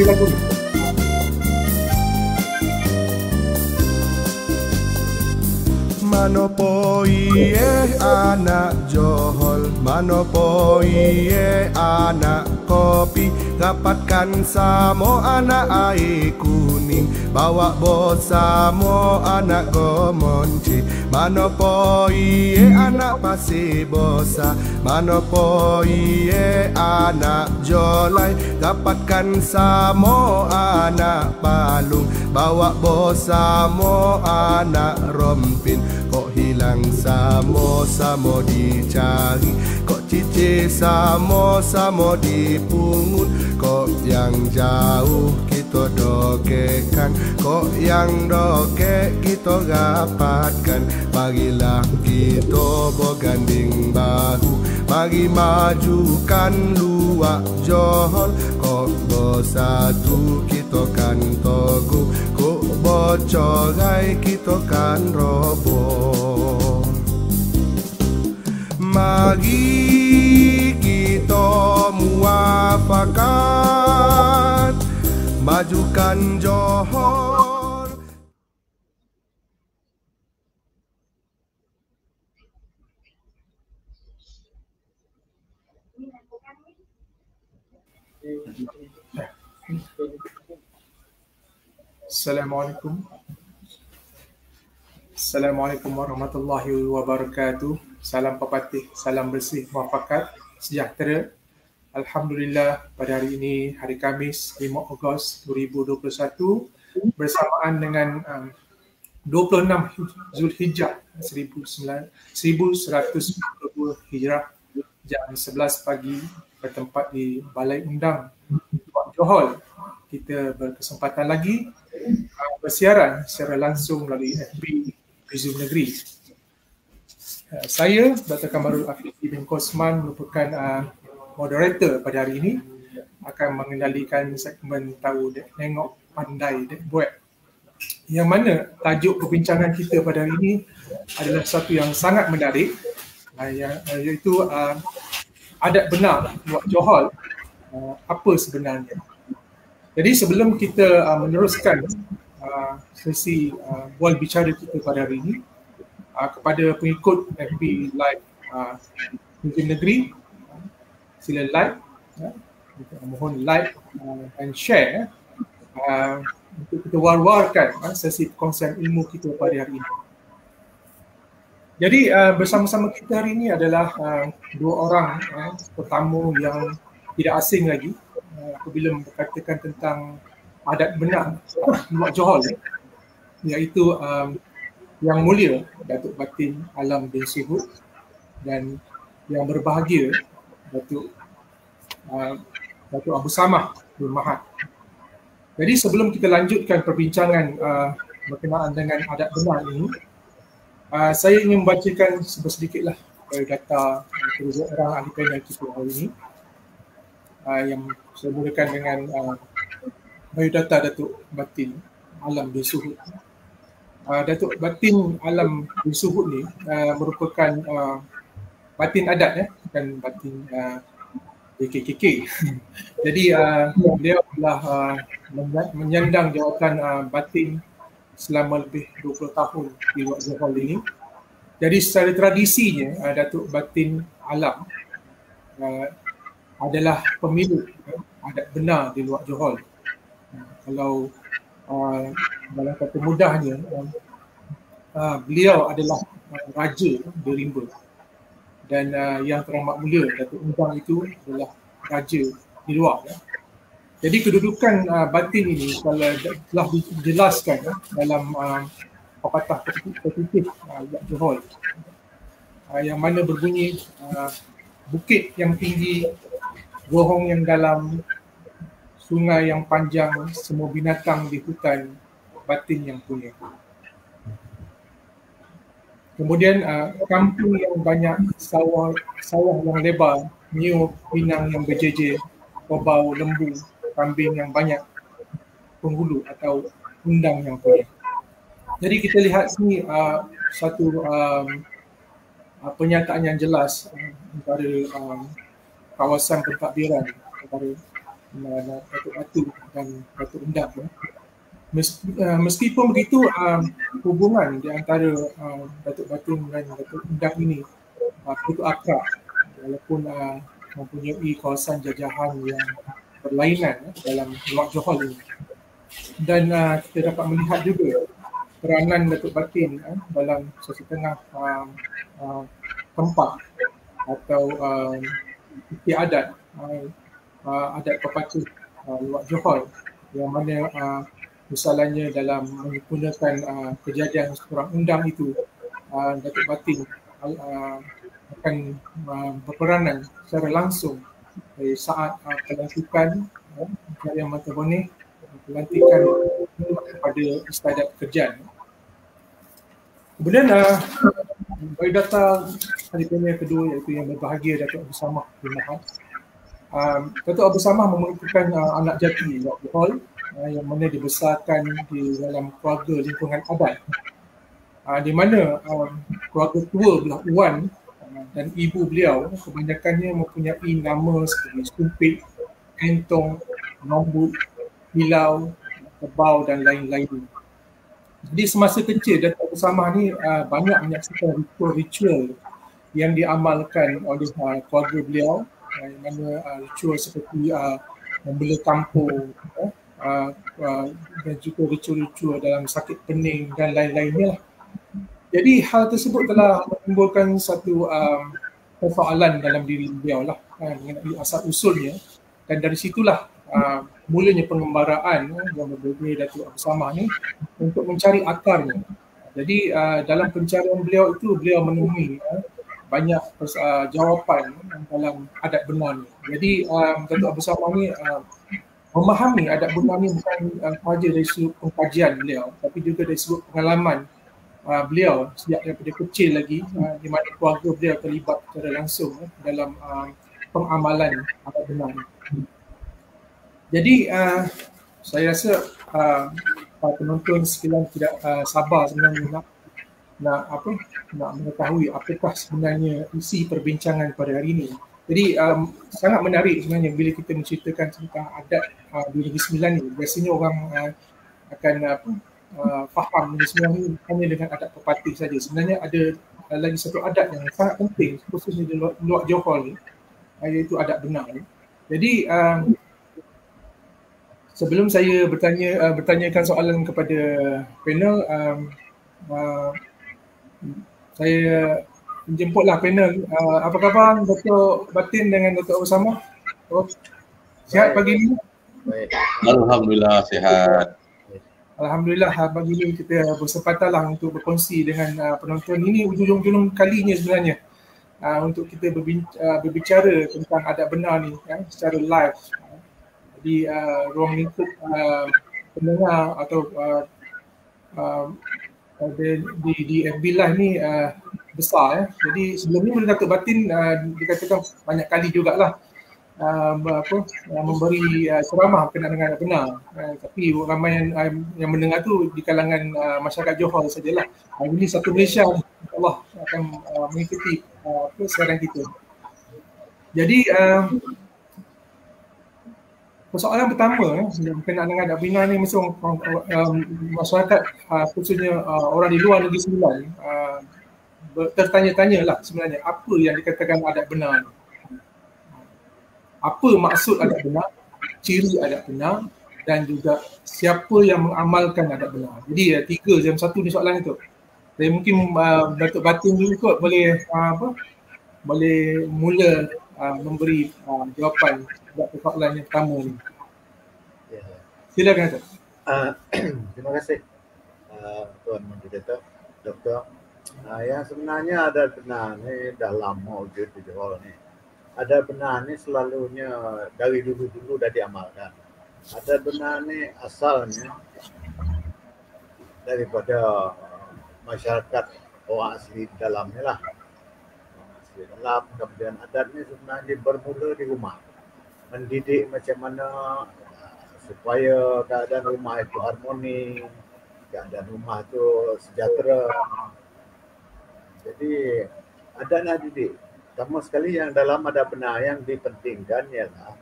lagu ni. Manopo iye anak Johol, manopo iye anak kopi, dapatkan samo anak air kuning, bawa bosamo anak gomonci. Manopo iye anak pasir bosa, manopo iye anak jolai, dapatkan samo anak palung, bawa bosamo anak rompin. Kok hilang samo-samo dicari, kok cici samo-samo dipungut, kok yang jauh kita dokekan, kok yang dokek kita dapatkan. Marilah kita berganding bahu, mari majukan luak Johol. Kok bersatu kita kan togu, kok bocorai kita kan roboh. Mari kita muafakat, majukan Johor. Assalamualaikum warahmatullahi wabarakatuh. Salam pepatih, salam bersih, muafakat, sejahtera. Alhamdulillah, pada hari ini, hari Khamis 5 Ogos 2021, bersamaan dengan 26 Zulhijjah 1142 Hijrah, jam 11 pagi, bertempat di Balai Undang Johor. Kita berkesempatan lagi bersiaran secara langsung melalui FB Prism Negeri. Saya, Dr. Kamarul Afifi bin Kosman, merupakan moderator pada hari ini, akan mengendalikan segmen Tahu Dek Nengok, Pandai Dek Buat, yang mana tajuk perbincangan kita pada hari ini adalah satu yang sangat menarik, iaitu adat benar luak Johor, apa sebenarnya. Jadi sebelum kita meneruskan sesi bual bicara kita pada hari ini, kepada pengikut FB Live Prism Negeri, sila like, mohon like and share untuk kita war-warkan sesi perkongsian ilmu kita pada hari ini. Jadi bersama-sama kita hari ini adalah dua orang tetamu yang tidak asing lagi apabila berkatakan tentang adat benar luak Johor, iaitu Yang Mulia Datuk Batin Alam bin Suhud dan yang berbahagia Datuk Abu Samah bin Mahat. Jadi sebelum kita lanjutkan perbincangan berkenaan dengan adat benar ini, saya ingin membacakan sedikitlah data kedua orang ahli panel kita hari ini, yang saya mulakan dengan biodata Datuk Batin Alam bin Suhud. Datuk Batin Alam bin Suhud ni merupakan batin adat, bukan batin KKK. Jadi beliau telah menyandang jawatan batin selama lebih 20 tahun di luar Johor ini. Jadi secara tradisinya Datuk Batin Alam adalah pemilik adat benar di luar Johor. Kalau dalam kata mudahnya, beliau adalah raja di Rimba, dan yang teramat mulia Datuk Undang itu adalah raja di luar. Jadi kedudukan batin ini telah dijelaskan dalam pepatah petitif Johor, yang mana berbunyi bukit yang tinggi, gorong yang dalam, sungai yang panjang, semua binatang di hutan, batin yang punya. Kemudian kampung yang banyak, sawah yang lebar, nyiuk, pinang yang berjejer, kerbau, lembu, kambing yang banyak, penghulu atau undang yang punya. Jadi kita lihat sini satu pernyataan yang jelas antara kawasan pentadbiran antara Datuk Batu dan Datuk Endang. Meskipun begitu, hubungan di antara Datuk Batu dan Datuk Endang ini begitu akrab, walaupun mempunyai kawasan jajahan yang berlainan dalam Luar Johor ini. Dan kita dapat melihat juga peranan Datuk Batin dalam sesetengah tempat atau istiadat adat pepatuh Luar Johor, yang mana misalnya dalam menggunakan kejadian seorang undang itu, Datuk Batin akan berperanan secara langsung dari saat pelantikan Jariah Mata Boneh, pelantikan kepada istiadat kerjaan. Kemudian biodata hari panel kedua, iaitu yang berbahagia Datuk Abdul Samad bin Mahad. Datuk Abdul Samad merupakan anak jati Luar Johor yang mana dibesarkan di dalam keluarga lingkungan adat, di mana keluarga tua belah Wan dan ibu beliau kebanyakannya mempunyai nama seperti Sumpit, Kentong, Nombut, Hilau, Tebau dan lain-lain. Jadi semasa kecil Datuk Abdul Samad ni banyak menyaksikan ritual-ritual yang diamalkan oleh keluarga beliau, yang mana ritual seperti membela kampung, dan juga ritual-ritual dalam sakit pening dan lain-lainnya lah. Jadi hal tersebut telah menimbulkan satu persoalan dalam diri beliau lah, mengenai asal usulnya, dan dari situlah mulanya pengembaraan yang berbeza Datuk Abdul Samad ni untuk mencari akarnya. Jadi dalam pencarian beliau itu, beliau menemui banyak jawapan dalam adat benar ni. Jadi Datuk Abdul Samad ni memahami adat benar ni bukan sahaja dari sudut pengkajian beliau, tapi juga dari sudut pengalaman beliau sejak daripada kecil lagi, di mana keluarga beliau terlibat secara langsung dalam pengamalan adat benar ni. Jadi saya rasa penonton sekalian tidak sabar sebenarnya nak mengetahui apakah sebenarnya isi perbincangan pada hari ini. Jadi sangat menarik sebenarnya bila kita menceritakan tentang adat di Negeri Sembilan ni. Biasanya orang akan faham Negeri Sembilan ni hanya dengan adat pepatih saja. Sebenarnya ada lagi satu adat yang sangat penting, khususnya di Luar Johor ni, iaitu adat benar ni. Jadi sebelum saya bertanyakan soalan kepada panel, saya jemputlah panel. Apa khabar Datuk Batin dengan Datuk Abdul Samad? Sihat pagi ni? Baik. Alhamdulillah sihat. Alhamdulillah pagi ni kita bersempatanlah untuk berkongsi dengan penonton. Ini ujung-ujung kalinya sebenarnya untuk kita berbicara tentang adat benar ni secara live di ruang lingkup pendengar atau di FB Live ni besar. Jadi sebelum ni Datuk Batin dikatakan banyak kali jugalah memberi ceramah berkenaan dengan adat benar, tapi ramai yang mendengar tu di kalangan masyarakat Johor sajalah. Hari ini satu Malaysia insya-Allah akan mengikuti siaran kita. Jadi persoalan pertama berkenaan dengan adat benar ni, mesti masyarakat khususnya orang di luar Negeri Sembilan tertanya-tanya lah sebenarnya apa yang dikatakan adat benar ni. Apa maksud adat benar, ciri adat benar, dan juga siapa yang mengamalkan adat benar. Jadi tiga jam satu ni soalan itu. Jadi mungkin Datuk Batin dulu kot boleh boleh mula memberi jawapan terhadap soalan yang pertama ni. Silakan Datuk. Terima kasih Tuan Moderator, Doktor. Yang sebenarnya adat benar ni dah lama wujud di Johor ni. Adat benar ni selalunya dari dulu-dulu dah diamalkan. Adat benar ni asalnya daripada masyarakat orang asli dalam ni lah. Orang asli dalam, kemudian adat ni sebenarnya bermula di rumah. Mendidik macam mana supaya keadaan rumah itu harmoni, keadaan rumah itu sejahtera. Jadi adat nak didik. Pertama sekali yang dalam adat benar yang dipentingkan ialah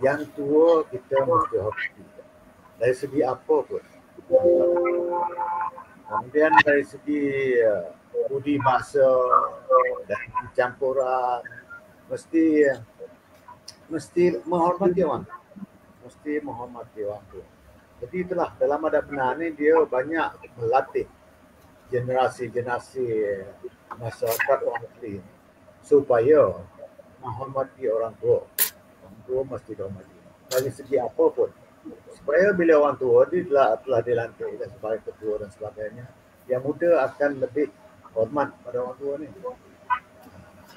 yang tua kita mesti hormati dari segi apa pun. Kemudian dari segi budi bahasa dan campuran mesti menghormati orang, mesti menghormati orang tua. Jadi itulah dalam adab benar ni dia banyak melatih generasi-generasi masyarakat orang asli supaya menghormati orang tua. Orang tua mesti dihormati dari segi apa pun. Supaya bila orang tua dia telah dilantik dan sebagai ketua dan sebagainya, yang muda akan lebih hormat pada orang tua ni.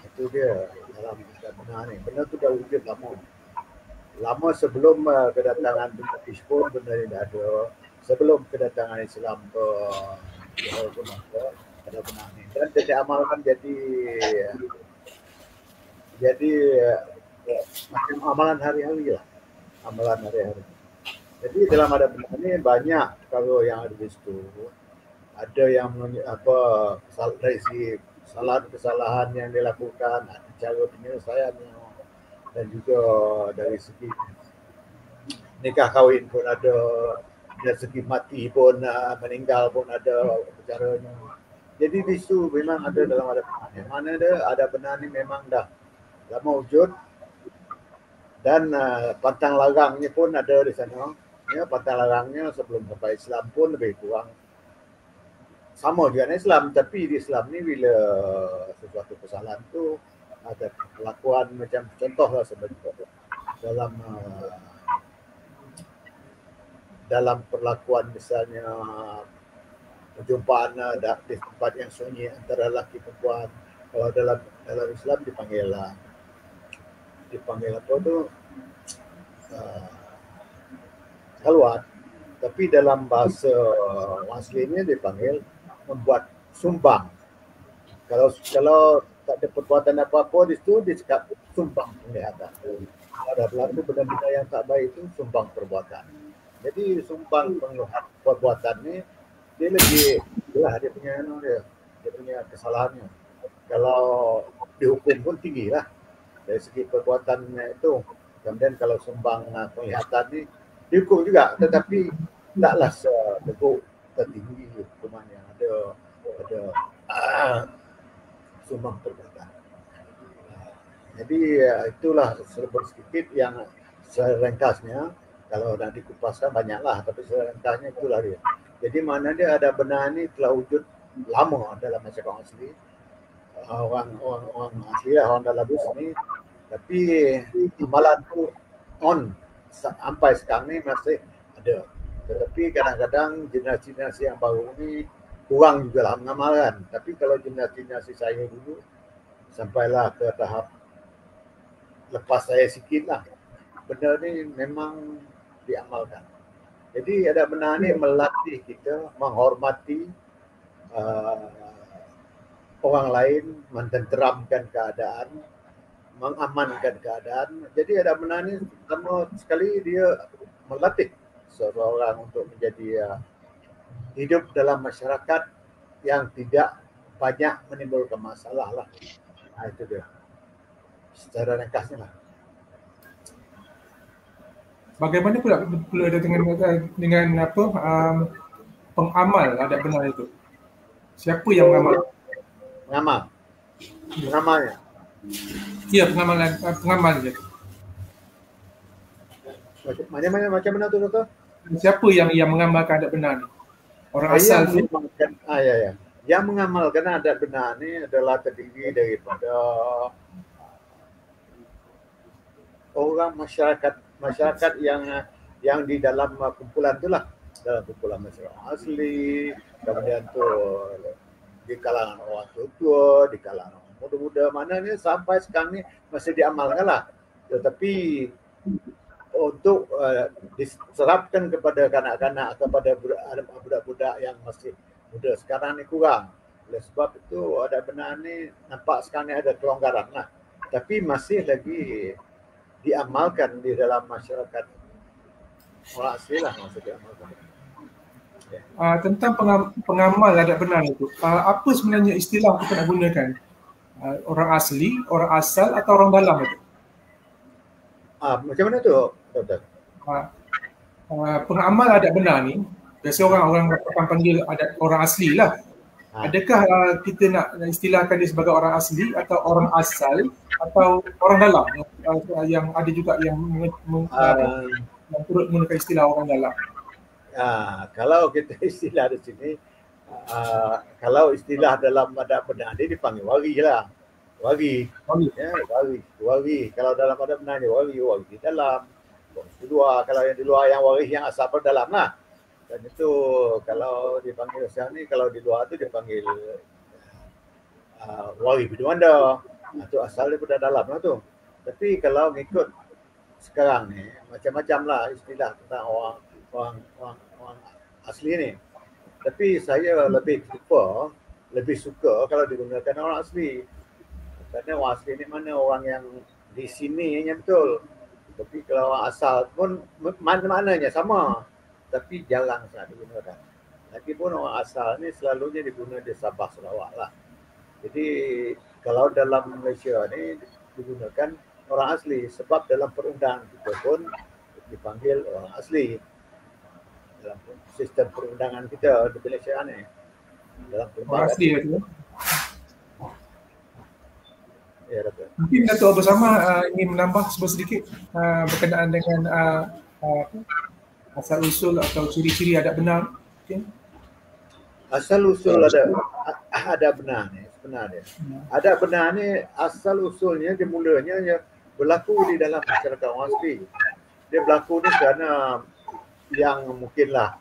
Itu dia dalam adab benar ni. Benda tu dah wujud lama sebelum kedatangan British pun benda ni dah ada. Sebelum kedatangan Islam ke Johor pun ada benar ni. Dan dia amalkan jadi macam amalan hari-hari lah. Amalan hari-hari. Jadi dalam adab benar ni banyak kalau yang ada di situ. Ada yang dari si kesalahan yang dilakukan, ada cara penyelesaiannya, dan juga dari segi nikah kahwin pun ada, dari segi mati pun, meninggal pun ada caranya. Jadi bisu memang ada dalam adab benar ni. Mana ada benar ni memang dah lama wujud, dan pantang larangnya pun ada di sana. Ya, pantang larangnya sebelum sampai Islam pun lebih kurang sama juga dengan Islam, tapi di Islam ni bila sesuatu kesalahan tu ada perlakuan macam contohlah sebenarnya dalam perlakuan misalnya perjumpaan di tempat yang sunyi antara lelaki perempuan. Kalau dalam Islam dipanggil apa tu halwat, tapi dalam bahasa aslinya dipanggil membuat sumbang. Kalau tak ada perbuatan apa-apa di situ, dia cakap sumbang penglihatan. Kalau ada berlaku benda-benda yang tak baik itu sumbang perbuatan. Jadi sumbang perbuatan ni dia lagi dia punya kesalahannya. Kalau dihukum pun tinggi lah dari segi perbuatan itu. Kemudian kalau sumbang penglihatan ni dihukum juga, tetapi taklah tertinggi hukumannya. Ada sumbang perbuatan. Jadi itulah sedikit yang seringkasnya. Kalau nak dikupaskan banyaklah, tapi seringkasnya itulah dia. Jadi mana dia ada benar ni telah wujud lama dalam masyarakat orang asli. Orang asli lah, orang dalam bus ni. Tapi amalan tu sampai sekarang ni masih ada. Tetapi kadang-kadang generasi-generasi yang baru ni kurang juga lah mengamalkan. Tapi kalau generasi saya dulu sampailah ke tahap lepas saya sikit lah, benda ni memang diamalkan. Jadi ada benar ni melatih kita menghormati orang lain, mententeramkan keadaan, mengamankan keadaan. Jadi ada benar ni pertama sekali dia melatih seseorang untuk menjadi hidup dalam masyarakat yang tidak banyak menimbulkan masalah lah. Itu dia secara ringkasnya lah. Bagaimana pula ada dengan apa pengamal adab benar itu? Siapa yang mengamal? Pengamalnya. Ya, pengamal je. Macam mana tu doktor? Siapa yang mengamalkan adab benar ni? Orang asal tu. Ya. Yang mengamalkan adab benar ni adalah terdiri daripada orang masyarakat yang di dalam kumpulan itulah, dalam kumpulan masyarakat asli, kemudian tu di kalangan orang tua, di kalangan orang muda-muda, mana ni sampai sekarang ni masih diamalkan lah. Tetapi untuk diserapkan kepada kanak-kanak, kepada budak-budak yang masih muda sekarang ni kurang. Oleh sebab itu ada benar ni nampak sekarang ni ada kelonggaran lah. Tapi masih lagi diamalkan di dalam masyarakat orang asli lah, masih diamalkan. Tentang pengamal adab benar itu, apa sebenarnya istilah kita nak gunakan? Orang asli, orang asal atau orang dalam itu? Macam mana tu, Doktor? Pengamal adat benar ni, biasa orang akan panggil adat orang asli lah. Adakah kita nak istilahkan dia sebagai orang asli atau orang asal atau orang dalam yang ada juga yang turut menggunakan istilah orang dalam? Kalau kita istilah di sini, kalau istilah dalam adat benar dia dipanggil wari lah. Wari. Ya, wari. Kalau dalam adat benar dia wari di dalam. Di luar, kalau yang di luar yang waris yang asal pada dalam lah. Dan itu kalau dipanggil sekarang ni, kalau di luar tu dipanggil waris bidumanda. Itu asal daripada dalam lah tu. Tapi kalau mengikut sekarang ni, macam-macam lah istilah tentang orang asli ni. Tapi saya lebih suka kalau digunakan orang asli. Kerana orang asli ni mana orang yang di sini yang betul. Tapi kalau orang asal pun maknanya sama, tapi jarang sangat digunakan. Lagipun orang asal ni selalunya digunakan di Sabah Sarawak lah. Jadi kalau dalam Malaysia ni digunakan orang asli sebab dalam perundangan kita pun dipanggil orang asli. Dalam sistem perundangan kita di Malaysia ni. Dalam orang asli itu. Ya, Datuk. Mungkin Datuk bersama ingin menambah sedikit berkenaan dengan asal usul atau ciri-ciri adat benar. Okay. Asal usul adat benar ni sebenarnya. Adat benar ni asal usulnya dimulanya berlaku di dalam masyarakat orang asli. Dia berlaku ni kerana yang mungkinlah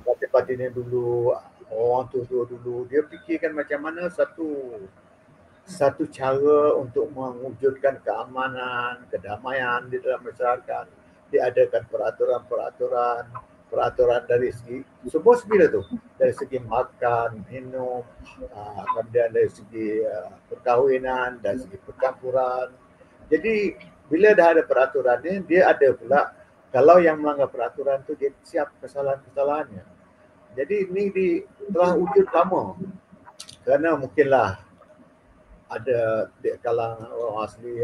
batin-batin yang dulu, orang tua dulu dia fikirkan macam mana satu cara untuk mewujudkan keamanan, kedamaian di dalam masyarakat. Diadakan peraturan dari segi semua segi tu, dari segi makan, minum, kemudian dari segi perkahwinan, dari segi percampuran. Jadi bila dah ada peraturan ni, dia ada pula kalau yang melanggar peraturan tu dia siap kesalahan-kesalahannya. Jadi ini telah wujud lama. Kerana mungkinlah ada di kalangan orang asli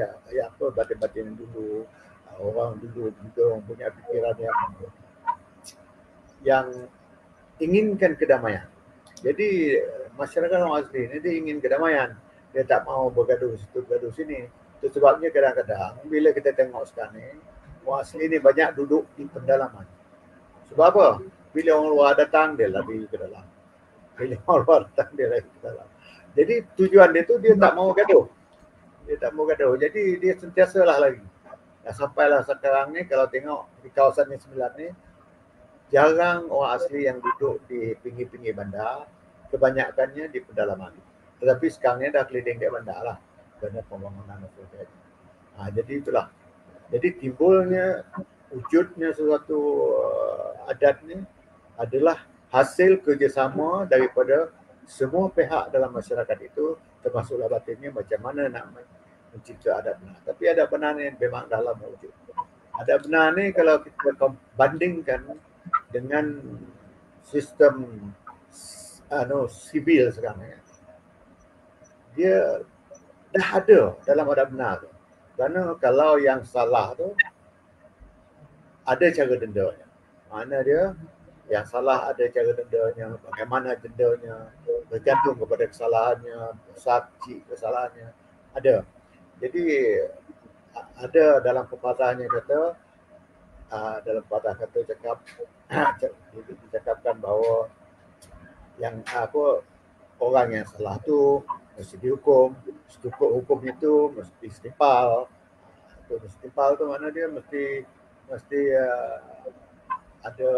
batin-batin dulu, orang dulu juga orang punya fikiran yang inginkan kedamaian. Jadi masyarakat orang asli ni dia ingin kedamaian, dia tak mau bergaduh situ bergaduh sini. Itu sebabnya kadang-kadang bila kita tengok sekarang ni, orang asli ni banyak duduk di pedalaman. Sebab apa? Bila orang luar datang dia lari ke dalam. Bila orang luar datang dia lari ke dalam. Jadi tujuan dia tu dia tak mau gaduh. Jadi dia sentiasalah lagi. Sampailah sekarang ni kalau tengok di kawasan Negeri Sembilan ni jarang orang asli yang duduk di pinggir-pinggir bandar, kebanyakannya di pedalaman. Tetapi sekarang ni dah keliling di bandar lah kerana pembangunan dan sebagainya. Jadi itulah. Jadi timbulnya wujudnya sesuatu adat ni adalah hasil kerjasama daripada semua pihak dalam masyarakat itu, termasuklah batinnya macam mana nak mencipta adat benar. Tapi adat benar ni memang dalam wujud. Adat benar ni kalau kita bandingkan dengan sistem sivil sekarang ni, dia dah ada dalam adat benar tu. Kerana kalau yang salah tu ada cara dendanya. Mana dia yang salah ada cara dendanya, bagaimana dendanya, bergantung kepada kesalahannya, besar kecil kesalahannya, ada. Jadi ada dalam pepatahnya kata, dalam pepatah kata dicakapkan bahawa yang orang yang salah tu mesti dihukum, setukup hukum itu mesti setimpal. Setimpal tu mana dia mesti ada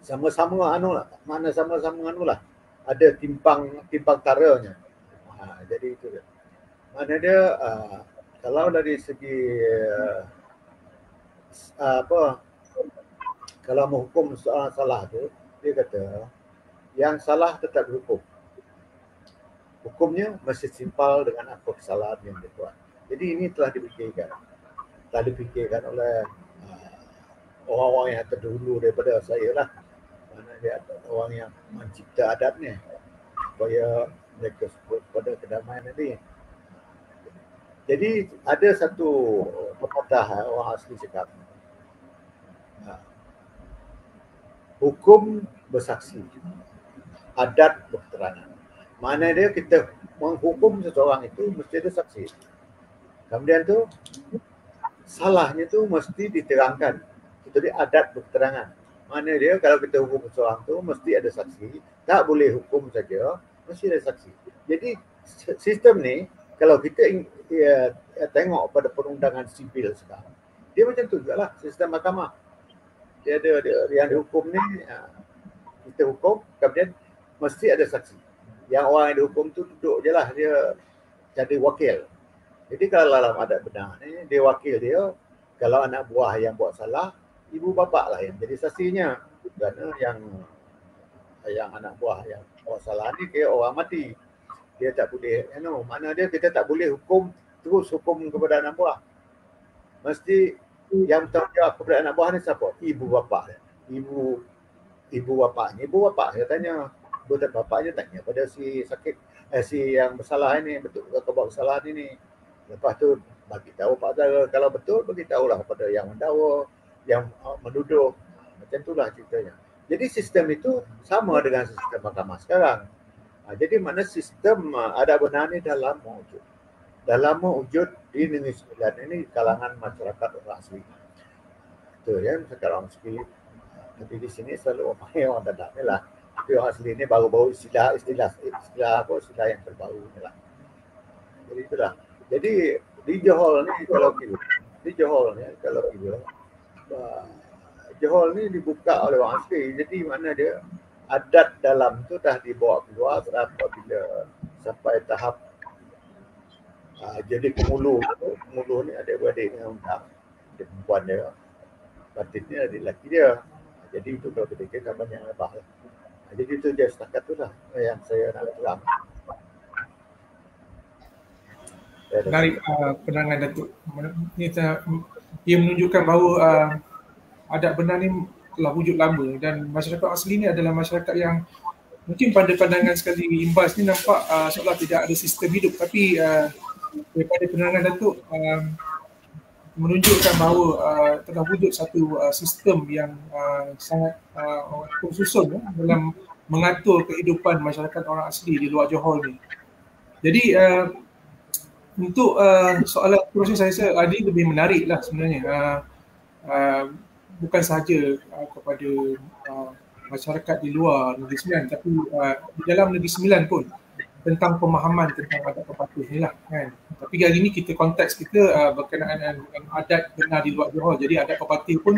sama-sama lah. Ada timpang taranya. Jadi itu dia. Mana dia kalau dari segi kalau menghukum seorang salah tu, dia kata yang salah tetap dihukum. Hukumnya mesti setimpal dengan apa kesalahan yang dia buat. Jadi ini telah dipikirkan oleh orang-orang yang terdahulu daripada saya lah. Mana dia orang yang mencipta adat ni supaya mereka sebut pada kedamaian nanti. Jadi ada satu pepatah orang asli cakap, hukum bersaksi, adat berketerangan. Mana dia kita menghukum seseorang itu mesti ada saksi. Kemudian tu salahnya tu mesti diterangkan. Itu dia adat berketerangan. Mana dia kalau kita hukum seseorang tu mesti ada saksi. Tak boleh hukum saja, mesti ada saksi. Jadi sistem ni kalau kita tengok pada perundangan sivil sekarang, dia macam tu jugalah sistem mahkamah. Dia ada yang dihukum ni, kita hukum, kemudian mesti ada saksi. Yang orang yang dihukum tu duduk je lah, dia jadi wakil. Jadi kalau dalam adat benar ni, dia wakil dia, kalau anak buah yang buat salah, ibu bapa lah yang jadi saksinya. Kerana yang anak buah yang buat salah ni kira orang mati. Dia tak boleh, mana dia kita tak boleh hukum, terus hukum kepada anak buah. Mesti yang bertanggungjawab kepada anak buah ni siapa? Ibu bapa dia. Ibu bapa saya tanya, betul bapaknya tanya pada si sakit si yang bersalah ini, betul kau buat kesalahan ini. Lepas tu bagi tahu Pak Saudara, kalau betul bagi tahulah pada yang mendakwa, yang menuduh. Macam itulah ceritanya. Jadi sistem itu sama dengan sistem mahkamah sekarang. Jadi mana sistem adat benar ni dah lama wujud. Dah lama wujud di Negeri Sembilan ini kalangan masyarakat orang asli. Itu ya, masyarakat orang asli. Tapi di sini selalu orang dadak ni lah. Tapi orang asli ni baru-baru istilah yang terbaru ni lah. Jadi itulah. Jadi di Johor ni kalau Johor ni dibuka oleh orang asli. Jadi mana dia adat dalam tu dah dibawa keluar apabila sampai tahap jadi pemuluh ni adik-beradik dengan undang. Dia perempuan dia, batin ni adik lelaki dia. Jadi itu kalau kita kira banyak lebah lah. Jadi itu je setakat tu lah yang saya nak terang. Menarik penerangan Datuk. Ia menunjukkan bahawa adat benar ni telah wujud lama dan masyarakat asli ni adalah masyarakat yang mungkin pada pandangan sekali imbas ni nampak seolah tidak ada sistem hidup, tapi daripada penerangan Datuk menunjukkan bahawa telah wujud satu sistem yang sangat susun dalam mengatur kehidupan masyarakat orang asli di luar Johor ni. Jadi untuk soalan proses saya ini lebih menarik lah sebenarnya. Bukan sahaja kepada masyarakat di luar Negeri Sembilan, tapi di dalam Negeri Sembilan pun tentang pemahaman tentang adat pepatih ni lah kan. Tapi hari ni kita konteks kita berkenaan dengan adat benar di luar Johor. Jadi adat pepatih pun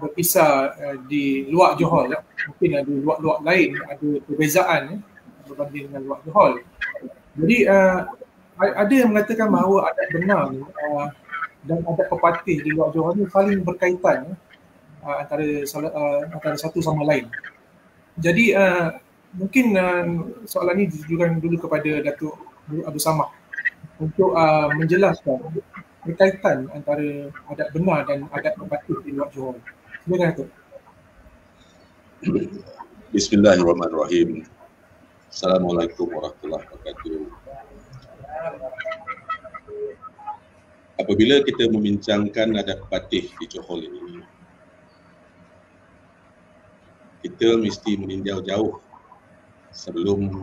berpisah di luar Johor lah. Mungkin ada luar lain, ada perbezaan berbanding dengan luar Johor. Jadi ada yang mengatakan bahawa adat benar ni dan adat pepatih di luar Johor ni saling berkaitan antara satu sama lain. Jadi mungkin soalan ini ditujukan dulu kepada Datuk Abdul Samad untuk menjelaskan berkaitan antara adat benar dan adat pepatih di luar Johor. Silakan Datuk. Bismillahirrahmanirrahim. Assalamualaikum warahmatullahi wabarakatuh. Apabila kita membincangkan adat pepatih di Johor ini, kita mesti meninjau jauh sebelum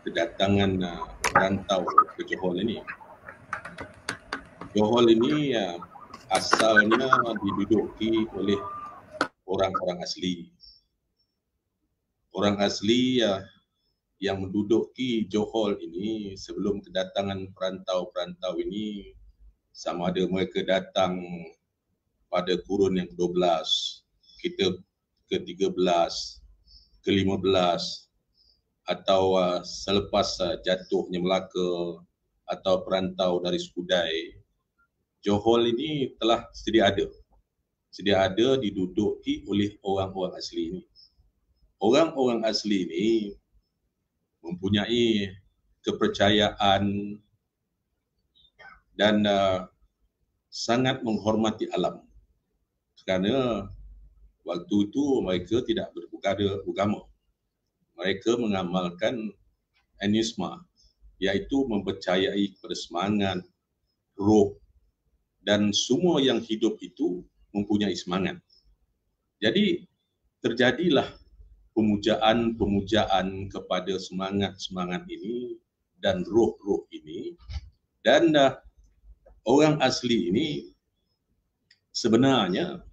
kedatangan perantau ke Johor ini. Johor ini asalnya diduduki oleh orang-orang asli. Orang asli yang menduduki Johor ini sebelum kedatangan perantau-perantau ini, sama ada mereka datang pada kurun yang ke-12, kita ke-13, ke-15, atau selepas jatuhnya Melaka atau perantau dari Skudai, Johor ini telah sedia ada diduduki oleh orang-orang asli ini. Orang-orang asli ini mempunyai kepercayaan dan sangat menghormati alam. Kerana waktu itu mereka tidak beragama. Mereka mengamalkan animisme, iaitu mempercayai kepada semangat, roh, dan semua yang hidup itu mempunyai semangat. Jadi terjadilah pemujaan kepada semangat-semangat ini dan roh-roh ini, dan orang asli ini sebenarnya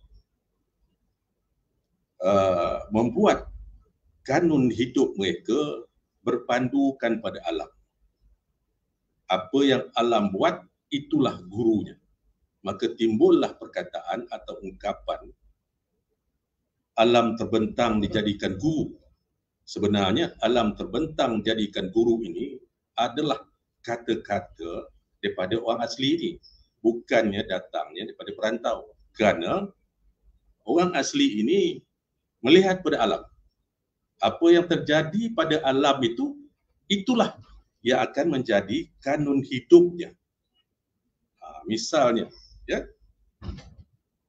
membuat kanun hidup mereka berpandukan pada alam. Apa yang alam buat, itulah gurunya. Maka timbullah perkataan atau ungkapan alam terbentang dijadikan guru. Sebenarnya alam terbentang jadikan guru ini adalah kata-kata daripada orang asli ini, bukannya datangnya daripada perantau. Kerana orang asli ini melihat pada alam. Apa yang terjadi pada alam itu, itulah yang akan menjadi kanun hidupnya. Misalnya, ya,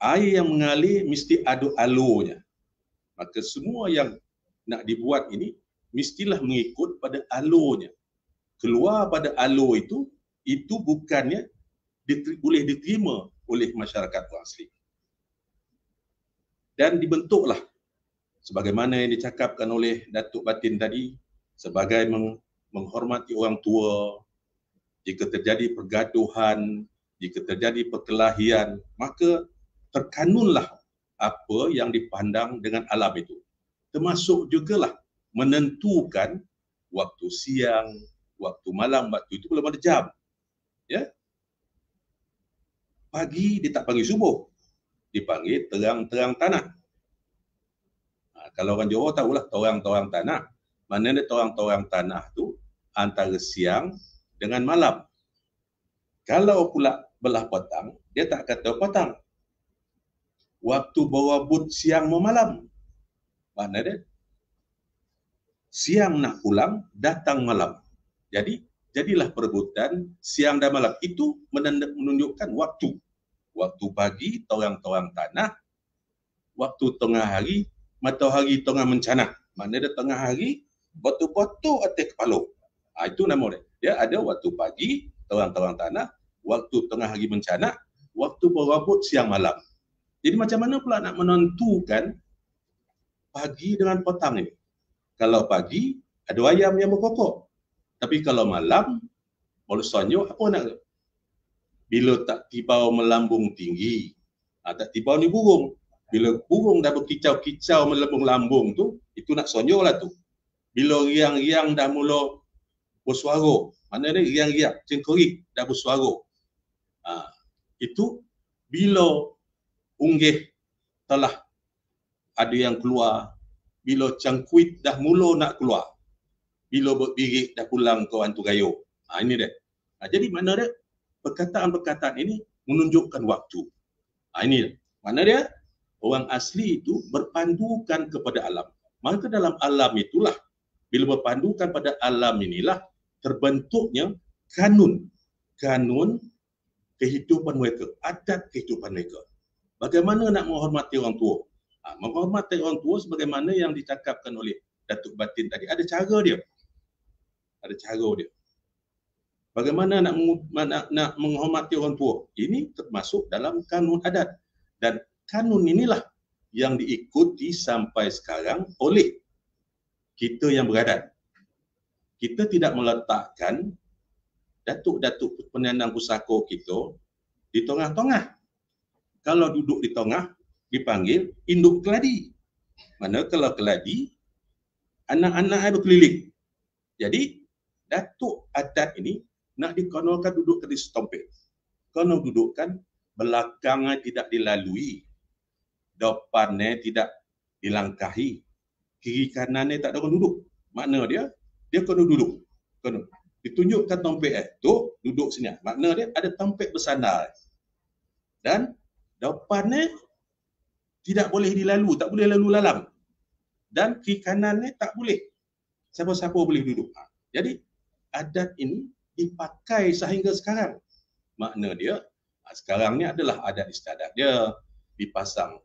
air yang mengalir mesti ada alurnya. Maka semua yang nak dibuat ini mestilah mengikut pada alurnya. Keluar pada alur itu bukannya boleh diterima oleh masyarakat orang asli. Dan dibentuklah sebagaimana yang dicakapkan oleh Datuk Batin tadi, sebagai menghormati orang tua. Jika terjadi pergaduhan, jika terjadi perkelahian, maka terkanunlah apa yang dipandang dengan alam itu. Termasuk jugalah menentukan waktu siang, waktu malam, waktu itu belum ada jam. Ya. Pagi dia tak panggil subuh, dipanggil terang-terang tanah. Kalau orang Johor tahulah torang-torang tanah. Maknanya torang-torang tanah tu antara siang dengan malam. Kalau pula belah petang, dia tak kata petang. Waktu berebut siang mau malam. Maknanya siang nak pulang, datang malam. Jadi jadilah perebutan siang dan malam. Itu menunjukkan waktu. Waktu pagi torang-torang tanah, waktu tengah hari matahari tengah mencanak. Maknanya tengah hari batu-batu atas kepala. Itu nama dia. Dia ada waktu pagi, torang-torang tanah, waktu tengah hari mencanak, waktu berebut siang malam. Jadi macam mana pula nak menentukan pagi dengan petang ini? Kalau pagi, ada ayam yang berkokok. Tapi kalau malam, malusanya apa nak? Bila tak tibau melambung tinggi, tak tibau ni burung. Bila burung dah berkicau-kicau melambung-lambung tu, itu nak sonyo lah tu. Bila riang-riang dah mula bersuara, maknanya riang-riang, cengkerik dah bersuara. Itu bila unggih telah ada yang keluar, bila cangkuit dah mula nak keluar, bila berbirik dah pulang ke hantu gayo. Ini dia. Jadi mana dia? Perkataan-perkataan ini menunjukkan waktu. Ini dia. Mana dia? Orang asli itu berpandukan kepada alam. Maka dalam alam itulah, bila berpandukan pada alam inilah, terbentuknya kanun. Kanun kehidupan mereka, adat kehidupan mereka. Bagaimana nak menghormati orang tua? Menghormati orang tua sebagaimana yang dicakapkan oleh Datuk Batin tadi. Ada cara dia. Ada cara dia. Bagaimana nak menghormati orang tua? Ini termasuk dalam kanun adat. Dan kanun inilah yang diikuti sampai sekarang oleh kita yang beradat. Kita tidak meletakkan datuk-datuk penandang pusaka kita di tengah-tengah. Kalau duduk di tengah, dipanggil induk keladi. Mana kalau keladi, anak-anak berkeliling. Jadi, datuk adat ini nak dikenalkan duduk di setompet. Kalau dudukkan, belakangnya tidak dilalui. Depannya tidak dilangkahi, kiri kanannya tak ada orang duduk. Makna dia kena duduk. Kena ditunjukkan tompek tu duduk sini. Makna dia ada tompek bersandar. Dan depannya tidak boleh dilalu, tak boleh lalu lalang. Dan kiri kanannya tak boleh. Siapa-siapa boleh duduk. Jadi adat ini dipakai sehingga sekarang. Makna dia sekarang ni adalah adat istiadat dia, dipasang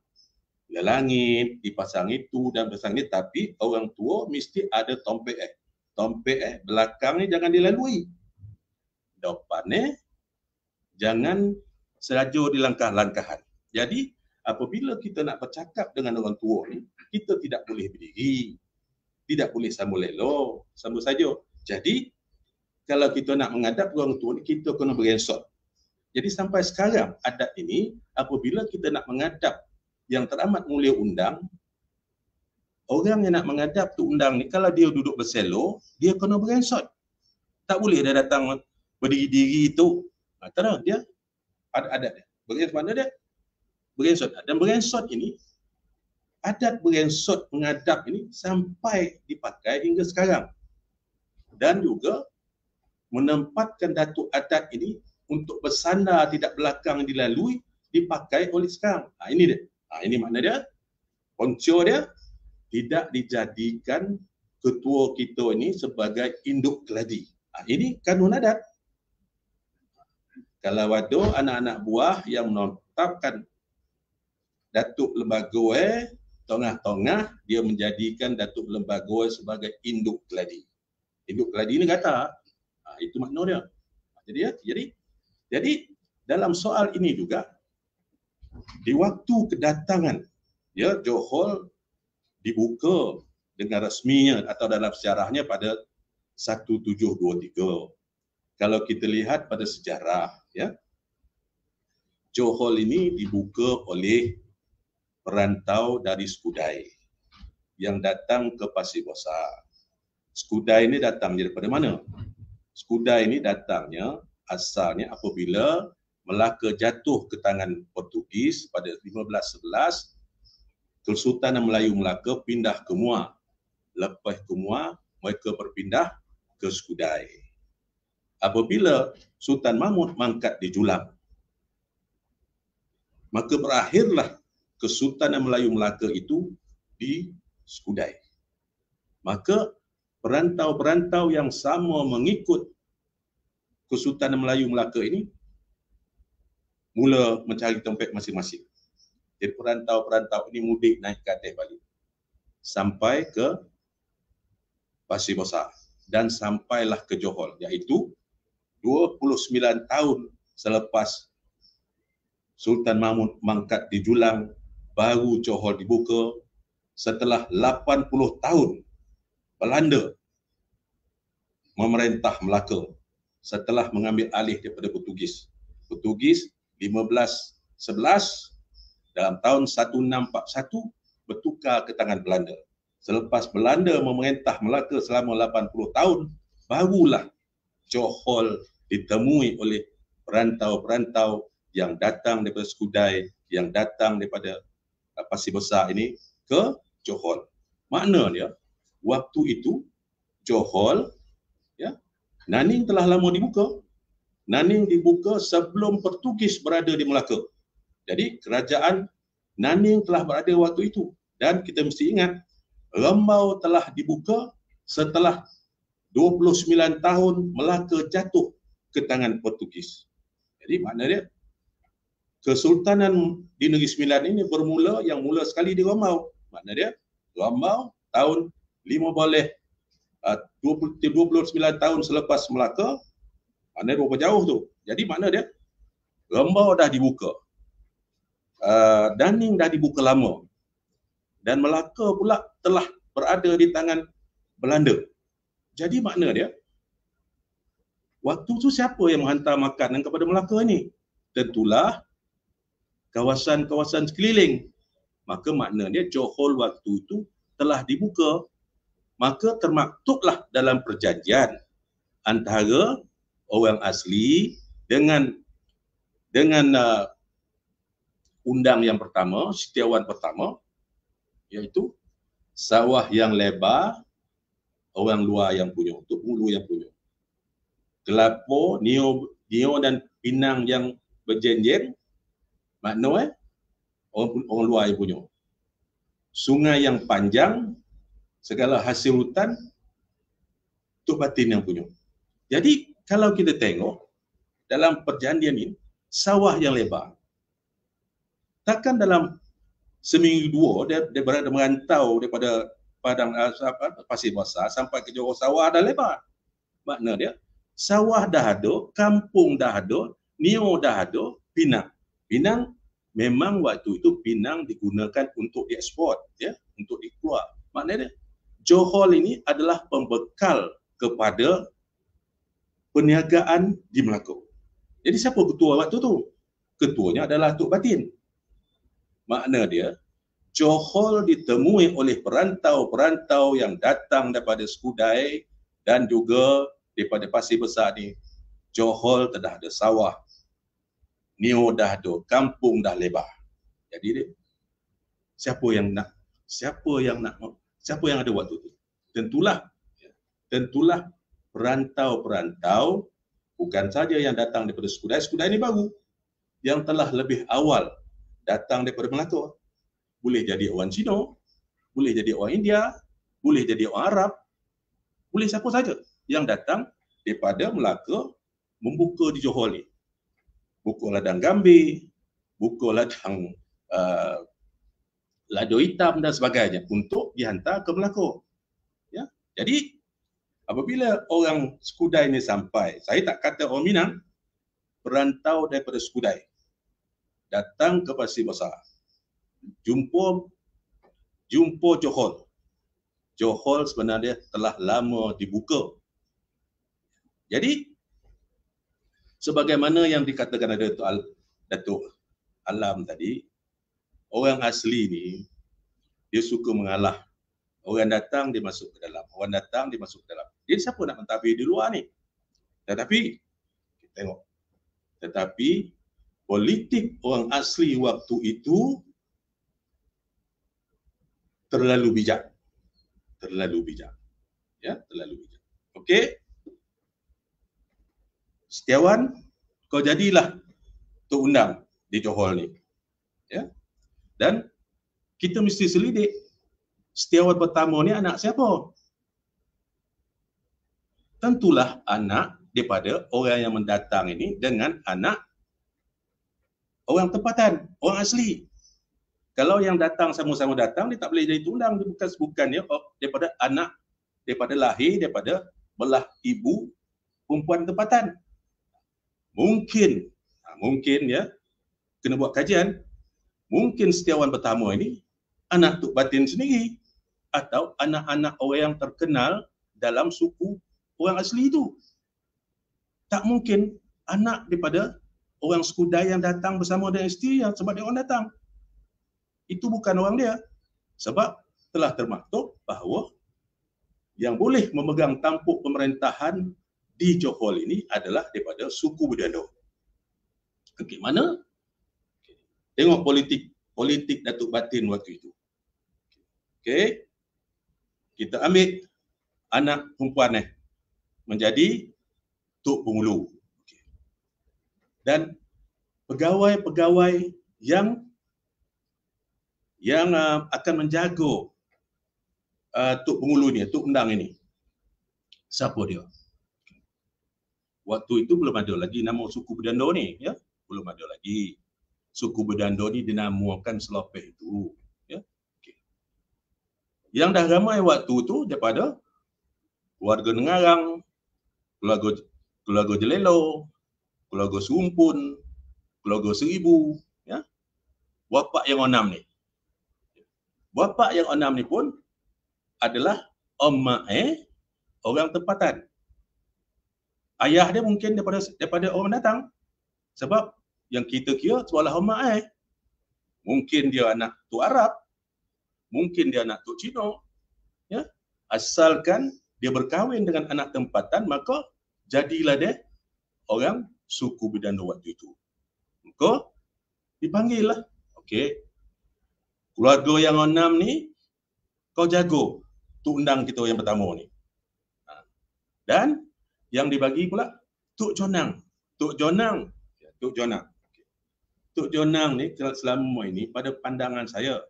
langit, dipasang itu dan pasang ini, tapi orang tua mesti ada tompek. Tompek belakang ni jangan dilalui. depannya jangan selajo di langkah-langkahan. Jadi apabila kita nak bercakap dengan orang tua ni, kita tidak boleh berdiri, tidak boleh sambung lelo, sambung saja. Jadi kalau kita nak menghadap orang tua ni, kita kena berensot. Jadi sampai sekarang adat ini, apabila kita nak menghadap yang teramat mulia undang, orang yang nak menghadap tu undang ni, kalau dia duduk berselo, dia kena berensot. Tak boleh dia datang berdiri-diri tu. Tak ada, dia ada adat dia. Berensot mana dia? Berensot. Dan berensot ini, adat berensot menghadap ini sampai dipakai hingga sekarang. Dan juga menempatkan datuk adat ini untuk bersandar tidak belakang dilalui dipakai oleh sekarang. Ini dia. Ini makna dia. Ponco dia tidak dijadikan ketua kita ini sebagai induk keladi. Ini kanun adat. Kalau ada anak-anak buah yang menetapkan datuk lembaga tengah-tengah, dia menjadikan datuk lembaga sebagai induk keladi. Induk keladi ni kata, itu makna dia. Jadi dalam soal ini juga, di waktu kedatangan Johor dibuka dengan resminya atau dalam sejarahnya pada 1723. Kalau kita lihat pada sejarah, Johor ini dibuka oleh perantau dari Skudai yang datang ke Pasir Besar. Skudai ini datangnya daripada mana? Skudai ini datangnya asalnya apabila Melaka jatuh ke tangan Portugis pada 1511, Kesultanan Melayu Melaka pindah ke Muar. Lepas ke Muar, mereka berpindah ke Skudai. Apabila Sultan Mahmud mangkat di Julang, maka berakhirlah Kesultanan Melayu Melaka itu di Skudai. Maka perantau-perantau yang sama mengikut Kesultanan Melayu Melaka ini mula mencari tempat masing-masing. Jadi perantau-perantau ini mudik naik ke atas balik sampai ke Pasir Besar dan sampailah ke Johor, iaitu 29 tahun selepas Sultan Mahmud mangkat di Julang, baru Johor dibuka setelah 80 tahun Belanda memerintah Melaka setelah mengambil alih daripada Portugis. Portugis 1511 dalam tahun 1641 bertukar ke tangan Belanda. Selepas Belanda memerintah Melaka selama 80 tahun, barulah Johor ditemui oleh perantau-perantau yang datang daripada Skudai, yang datang daripada Pasir Besar ini ke Johor. Maknanya, waktu itu Johor, Naning telah lama dibuka. Naning dibuka sebelum Portugis berada di Melaka. Jadi kerajaan Naning telah berada waktu itu. Dan kita mesti ingat, Rembau telah dibuka setelah 29 tahun Melaka jatuh ke tangan Portugis. Jadi maknanya Kesultanan di Negeri Sembilan ini bermula, yang mula sekali di Rembau. Maknanya Rembau tahun 29 tahun selepas Melaka, maknanya berapa jauh tu. Jadi makna dia Rembau dah dibuka, Daning dah dibuka lama, dan Melaka pula telah berada di tangan Belanda. Jadi makna dia, waktu tu siapa yang menghantar makanan kepada Melaka ni? Tentulah kawasan-kawasan sekeliling. Maka maknanya Johor waktu itu telah dibuka. Maka termaktublah dalam perjanjian antara orang asli dengan undang yang pertama, setiawan pertama, iaitu sawah yang lebar orang luar yang punya, untuk Hulu yang punya. Kelapa, Nio dan Pinang yang berjenjeng, makna orang luar yang punya. Sungai yang panjang, segala hasil hutan, Tok Batin yang punya. Jadi kalau kita tengok dalam perjanjian ini, sawah yang lebar, takkan dalam seminggu dua dia berada merantau daripada Padang Pasir Besar sampai ke Johor, sawah dah lebar. Makna dia Sawah dah ada, kampung dah ada, Neo dah ada, Pinang. Pinang memang waktu itu Pinang digunakan untuk diekspor, ya, untuk dikeluar. Maknanya Johor ini adalah pembekal kepada perniagaan di Melaka. Jadi siapa ketua waktu tu? Ketuanya adalah Tok Batin. Makna dia, Johor ditemui oleh perantau-perantau yang datang daripada Skudai dan juga daripada Pasir Besar ni. Johor dah ada sawah, Neo dah ada, kampung dah lebar. Jadi siapa yang ada waktu tu? Tentulah perantau-perantau, bukan saja yang datang daripada Skudai. Skudai ni baru, yang telah lebih awal datang daripada Melaka. Boleh jadi orang Cina, boleh jadi orang India, boleh jadi orang Arab, boleh siapa saja yang datang daripada Melaka membuka di Johor ni. Buka ladang Gambir, buka ladang lado hitam dan sebagainya untuk dihantar ke Melaka. Ya. Jadi apabila orang Skudai ni sampai, saya tak kata orang Minang, perantau daripada Skudai datang ke Pasir Besar, jumpa Johor. Johor sebenarnya telah lama dibuka. Jadi sebagaimana yang dikatakan ada Datuk Alam tadi, orang asli ni dia suka mengalah. Orang datang dia masuk ke dalam, orang datang dia masuk ke dalam. Jadi siapa nak mentadbir di luar ni? Tetapi kita tengok. Tetapi politik orang asli waktu itu terlalu bijak. Terlalu bijak. Ya, terlalu bijak. Okey. Setiawan, kau jadilah Tok Undang di Johor ni. Ya. Dan kita mesti selidik Setiawan pertama ni anak siapa? Tentulah anak daripada orang yang mendatang ini dengan anak orang tempatan, orang asli. Kalau yang datang sama-sama datang, dia tak boleh jadi Tok Undang. Dia bukannya daripada anak, daripada lahir, daripada belah ibu perempuan tempatan. Mungkin ya, kena buat kajian, mungkin Setiawan pertama ini anak Tok Batin sendiri atau anak-anak orang yang terkenal dalam suku orang asli itu. Tak mungkin anak daripada orang Skudai yang datang bersama dengan isteri yang sebab dia orang datang. Itu bukan orang dia. Sebab telah termaktub bahawa yang boleh memegang tampuk pemerintahan di Johor ini adalah daripada suku Bedando. Okey, mana? Tengok politik Datuk Batin waktu itu. Okey. Kita ambil anak perempuan menjadi Tok Pengulu. Okay. Dan pegawai-pegawai yang akan menjaga Tok Pengulu ni, Tok Undang ini. Siapa dia? Waktu itu belum ada lagi nama suku Bedando ni, ya. Belum ada lagi. Suku Bedando ni dinamakan selepas itu, ya. Okay. Yang dah ramai waktu tu daripada keluarga Nengarang, keluarga Jelelo, keluarga Serumpun, keluarga Seribu, ya. Wapak yang 6 ni. Wapak yang 6 ni pun adalah emak orang tempatan. Ayah dia mungkin daripada orang datang. Sebab yang kita kira seolah emak mungkin dia anak Tok Arab, mungkin dia anak Tok Cina, ya. Asalkan dia berkahwin dengan anak tempatan, maka jadilah dia orang suku Bedando waktu itu. Maka dipanggil lah. Okey. Keluarga yang 6 ni kau jago Tok Undang kita yang pertama ni. Dan yang dibagi pula Tok Jonang. Tok Jonang ni selama ini pada pandangan saya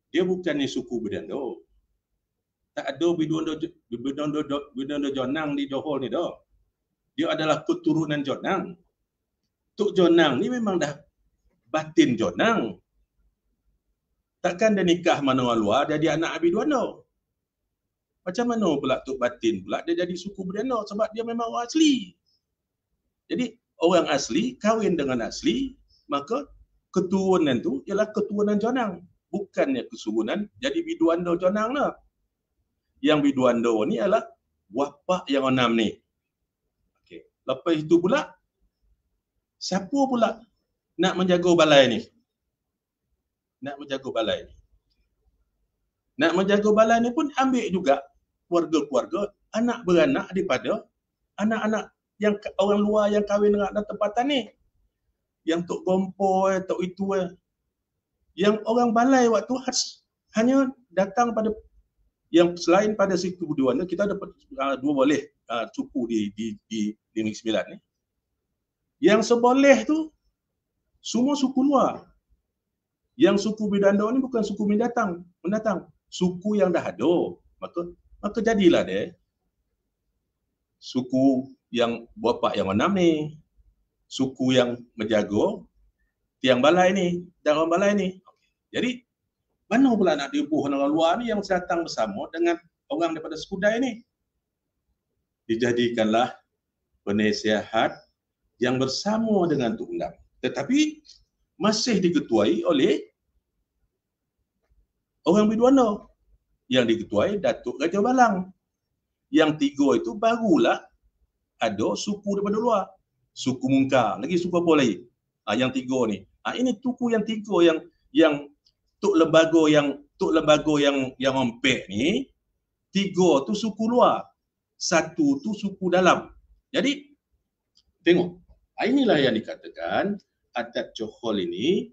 dia bukannya suku Bedando. Tak ada Bedando Jonang di Johor ni dah. Dia adalah keturunan Jonang. Tok Jonang ni memang dah batin Jonang. Takkan dia nikah mana orang luar jadi anak Abi Duando. Macam mana pula Tok Batin pula dia jadi suku Berdana sebab dia memang orang asli. Jadi orang asli kahwin dengan asli, maka keturunan tu ialah keturunan Jonang, bukannya keturunan jadi biduanda Jonang lah. Yang biduanda ni adalah wapak yang 6 ni. Okey. Lepas itu pula, siapa pula nak menjaga balai ni? Nak menjaga balai ni. Nak menjaga balai ni pun ambil juga keluarga-keluarga, anak beranak daripada anak-anak yang orang luar yang kahwin dengan tempatan ni. Yang Tok Gompoy, Tok itu yang orang balai waktu hanya datang pada yang selain pada suku Buduana, kita dapat dua boleh suku di Negeri Sembilan ni. Yang seboleh tu semua suku luar. Yang suku Bidanda ni bukan suku mendatang, suku yang dah ada. Maka jadilah dia suku yang bapak yang 6 ni, suku yang menjaga tiang balai ni, dalam balai ni. Jadi mana pula nak dibuh orang luar ni yang datang bersama dengan orang daripada Skudai ni? Dijadikanlah penasihat yang bersama dengan Tok Undang. Tetapi masih diketuai oleh orang Biduana yang diketuai Datuk Raja Balang. Yang 3 itu barulah ada suku daripada luar. Suku Mungkar, lagi suku apa lagi? Yang 3 ni. Ini suku yang 3 yang Tok Lembaga yang Ompek ni, 3 tu suku luar, 1 tu suku dalam. Jadi tengok, inilah yang dikatakan adat Johor ini,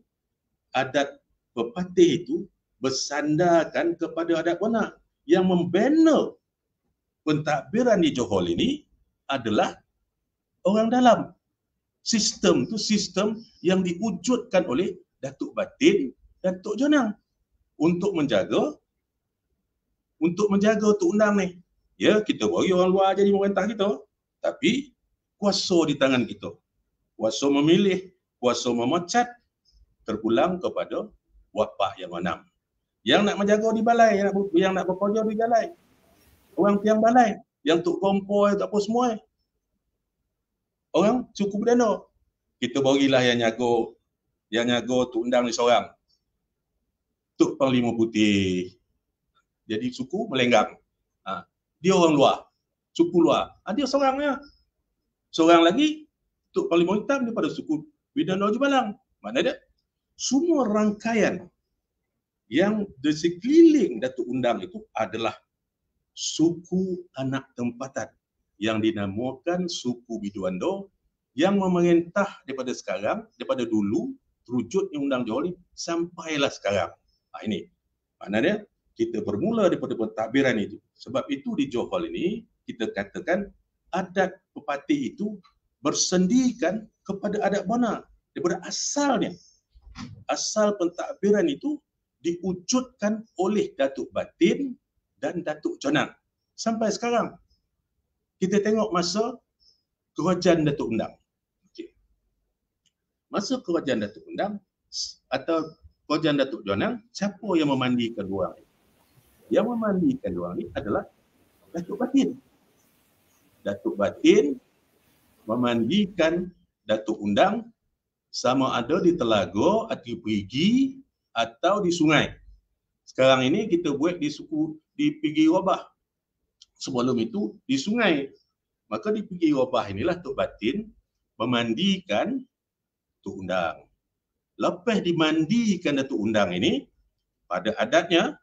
adat pepatih itu bersandarkan kepada adat Wanak. Yang membina pentadbiran di Johor ini adalah orang dalam. Sistem tu sistem yang diwujudkan oleh Datuk Batin, Datuk Jonang untuk menjaga Tok Undang ni. Ya, kita bagi orang luar jadi pemerintah kita, tapi kuasa di tangan kita. Kuasa memilih, kuasa memecat terpulang kepada wapak yang 6. Yang nak menjaga di balai, yang nak bekerja di balai. Orang tiang balai, yang Tok Gompoy, tak apa semua. Orang suku Berdana. Kita bagilah yang jaga Tok Undang ni seorang. Tok Panglima Putih. Jadi suku Melenggang. Dia orang luar. Suku luar. Dia seorangnya. Seorang lagi, Tok Panglima Hitam daripada suku Bidana Balang. Mana dia? Semua rangkaian yang di sekeliling Datuk Undang itu adalah suku anak tempatan yang dinamakan suku Biduanda yang memerintah daripada sekarang, daripada dulu, terwujudnya Undang Johor ni sampailah sekarang. Ini. Maknanya kita bermula daripada pentadbiran itu. Sebab itu di Johor ini kita katakan adat pepatih itu bersendikan kepada adat Bona. Daripada asalnya. Asal pentadbiran itu diwujudkan oleh Datuk Batin dan Datuk Jonang. Sampai sekarang. Kita tengok masa kerajaan Datuk Undang. Okay. Masa kerajaan Datuk Undang atau kerajaan Datuk Jonang, siapa yang memandikan diorang ini? Yang memandikan diorang ini adalah Datuk Batin. Datuk Batin memandikan Datuk Undang sama ada di telaga, di perigi atau di sungai. Sekarang ini kita buat di Perigi Rabah. Sebelum itu di sungai. Maka di Perigi Rabah inilah Tok Batin memandikan Tok Undang. Lepas dimandikan Datuk Undang ini, pada adatnya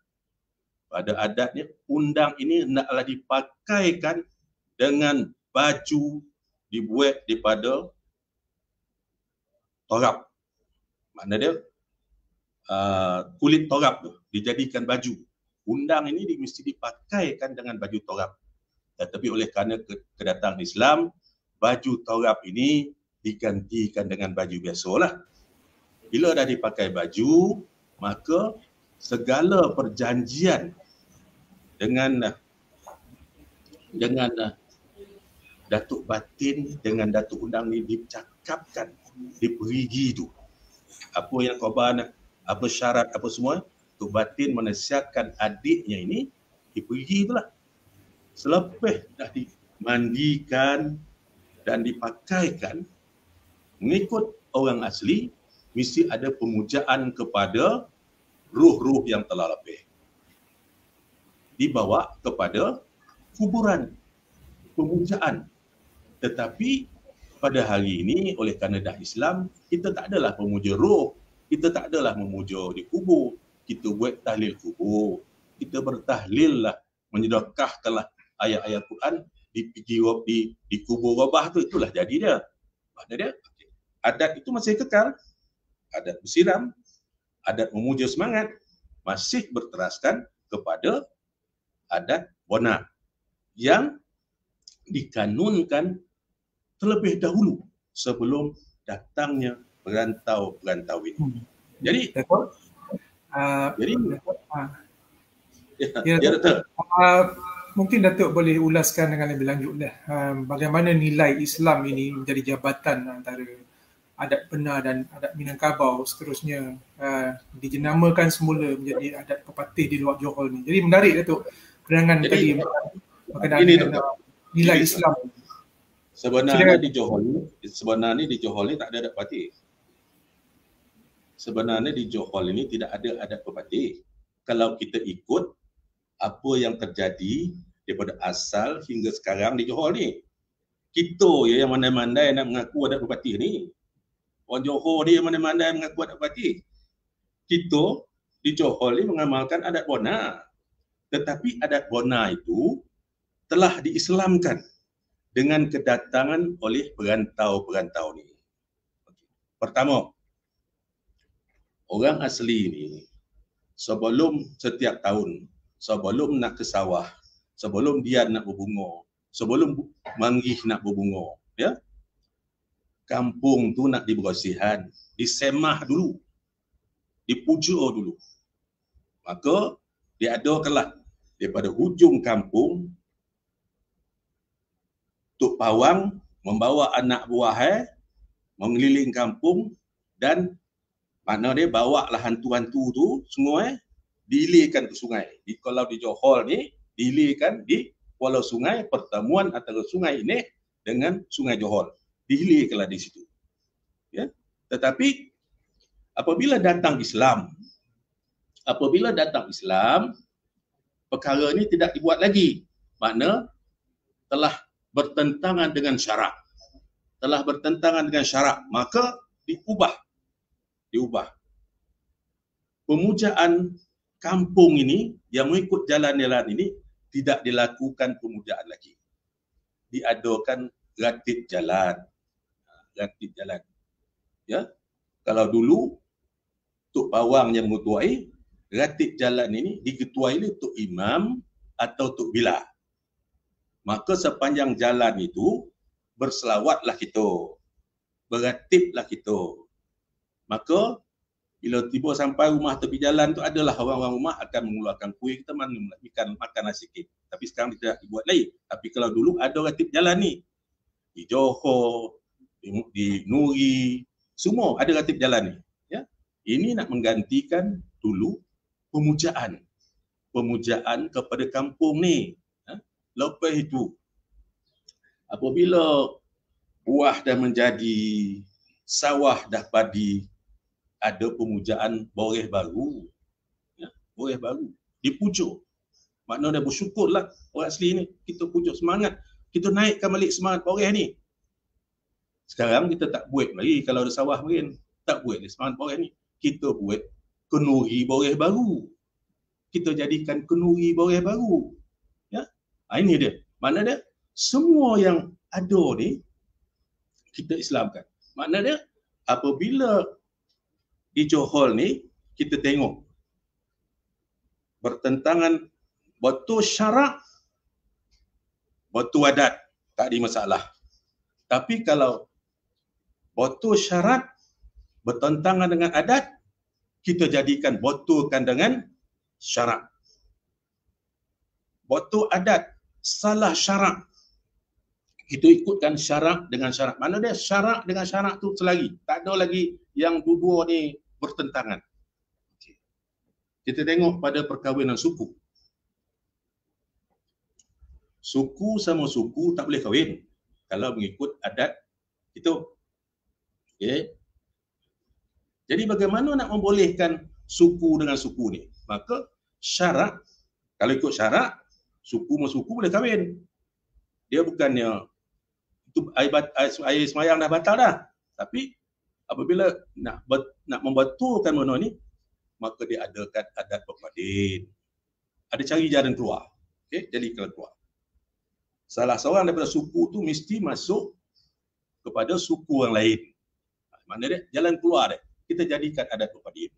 undang ini hendaklah dipakaikan dengan baju dibuat daripada torap. Makna dia kulit torap tu dijadikan baju. Undang ini mesti dipakaikan dengan baju torap. Tetapi oleh kerana kedatangan Islam, baju torap ini digantikan dengan baju biasalah. Bila dah dipakai baju, maka segala perjanjian dengan Datuk Batin dengan Datuk Undang ni dicakapkan di perigi tu. Apa yang korban, apa syarat, apa semua, Tok Batin menasihatkan adiknya ini di perigi itulah. selepas dah dimandikan dan dipakaikan, mengikut orang asli, mesti ada pemujaan kepada ruh-ruh yang telah lebih. Dibawa kepada kuburan, pemujaan. Tetapi pada hari ini, oleh kerana dah Islam, kita tak adalah memuja roh, kita tak adalah memuja di kubur. Kita buat tahlil kubur, kita bertahlil lah, menyedekahkanlah ayat-ayat Quran di kubur wabah tu, itulah jadi dia. Makna dia, adat itu masih kekal. Adat bersiram, adat memuja semangat, masih berteraskan kepada adat bona yang dikanunkan terlebih dahulu sebelum datangnya perantau-perantau ini. Jadi, Datuk. Mungkin Datuk boleh ulaskan dengan lebih lanjut bagaimana nilai Islam ini menjadi jabatan antara adat benar dan adat Minangkabau seterusnya dijenamakan semula menjadi adat pepatih di luar Johor ni. Jadi menarik Datuk penerangan tadi berkenaan dengan nilai Islam. Sebenarnya di Johor ni tak ada adat pepatih. Sebenarnya di Johor ini tidak ada adat pepatih. Kalau kita ikut apa yang terjadi daripada asal hingga sekarang di Johor ni, kita yang mandai-mandai nak mengaku adat pepatih ni. Orang Johor dia mandai-mandai mengaku adat pepatih. Kita di Johor ni mengamalkan adat bona. Tetapi adat bona itu telah diislamkan dengan kedatangan oleh perantau-perantau ni. Pertama, orang asli ni sebelum setiap tahun, sebelum nak ke sawah, sebelum dia nak berbunga, sebelum manggih nak berbunga, ya, kampung tu nak dibersihan, disemah dulu, dipuja dulu. Maka diadakanlah daripada hujung kampung, Tok Pawang membawa anak buah mengeliling kampung dan makna dia bawa lah hantu-hantu tu semua diilirkan ke sungai. Kalau di Johor ni diilirkan di Pulau Sungai, pertemuan antara sungai ini dengan Sungai Johor. Dihilirkanlah di situ. Ya. Tetapi apabila datang Islam, perkara ini tidak dibuat lagi. Makna telah bertentangan dengan syarak. Maka diubah. Pemujaan kampung ini yang mengikut jalan-jalan ini tidak dilakukan pemujaan lagi. Diadakan ratib jalan. Ya. Kalau dulu Tok Pawang yang mengetuai, ratib jalan ini diketuai oleh Tok Imam atau Tok Bila. Maka sepanjang jalan itu berselawatlah kita, beratiblah kita. Maka bila tiba sampai rumah tepi jalan tu, adalah orang-orang rumah akan mengeluarkan kuih, kita makan nasi sikit. Tapi sekarang tidak dibuat lain. Tapi kalau dulu ada ratib jalan ni, di Johor, di Nuri, semua ada ratib jalan ni. Ya? Ini nak menggantikan dulu pemujaan kepada kampung ni. Lepas itu, apabila buah dah menjadi, sawah dah padi, ada pemujaan boreh baru. Ya, boreh baru. Dipuja. Maknanya bersyukurlah orang asli ni. Kita puja semangat. Kita naikkan balik semangat boreh ni. Sekarang kita tak buat lagi kalau ada sawah mungkin. Tak buat lagi semangat boreh ni. Kita buat kenuri boreh baru. Kita jadikan kenuri boreh baru. Ya, ini dia. Makna dia, semua yang ada ni, kita Islamkan. Makna dia, apabila di Johor ni, kita tengok bertentangan betul syarak, betul adat, tak ada masalah. Tapi kalau betul syarat bertentangan dengan adat, kita jadikan betulkan dengan syarak. Betul adat, salah syarak, kita ikutkan syarak dengan syarak. Mana dia syarak dengan syarak tu selagi. Tak ada lagi yang dua-dua ni bertentangan. Kita tengok pada perkahwinan suku. suku sama suku tak boleh kahwin kalau mengikut adat itu. Okay. Jadi bagaimana nak membolehkan suku dengan suku ni? Maka syarat, kalau ikut syarat, suku sama suku boleh kahwin. Dia bukannya itu air semayang dah batal dah. Tapi apabila nak membetulkan benda ni, maka dia adakan adat berkadin. Ada cari jalan keluar. Okay? Jadi kalau keluar. Salah seorang daripada suku tu mesti masuk kepada suku yang lain. Mana dia? Jalan keluar dia. Kita jadikan adat berkadim.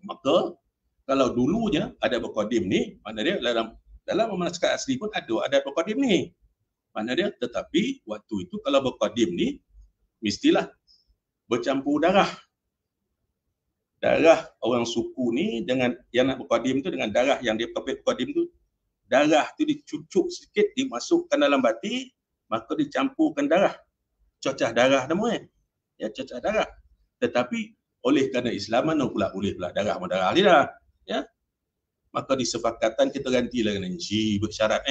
Maka kalau dulunya adat berkadim ni, mana dia dalam masyarakat asli pun ada adat berkadim ni. Mana dia? Tetapi waktu itu kalau berkadim ni mestilah bercampur darah. Darah orang suku ni dengan yang nak berkadim tu dengan darah yang dia berkadim tu, darah tu dicucuk sikit, dimasukkan dalam batik, maka dicampurkan darah. Cocah darah nama ya, cocah darah. Tetapi oleh kerana Islam mana pula boleh pula darah sama darah ni dah. Ya. Maka disepakatan kita gantilah dengan inci bersyarat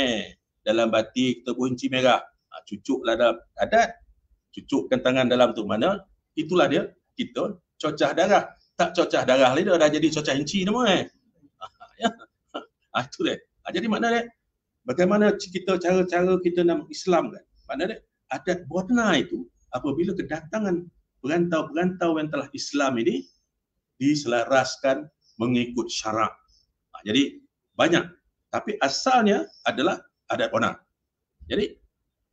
dalam batik kita buat inci merah. Cucuklah dalam adat. Cucukkan tangan dalam tu mana itulah dia kita cocah darah. Tak cocah darah ni dah jadi cocah inci nama ya. Itu dia. Jadi makna dia bagaimana kita cara-cara kita nak Islam kan. Makna dia adat warna itu apabila kedatangan perantau-perantau yang telah Islam ini diselaraskan mengikut syarak. Jadi banyak. Tapi asalnya adalah adat warna. Jadi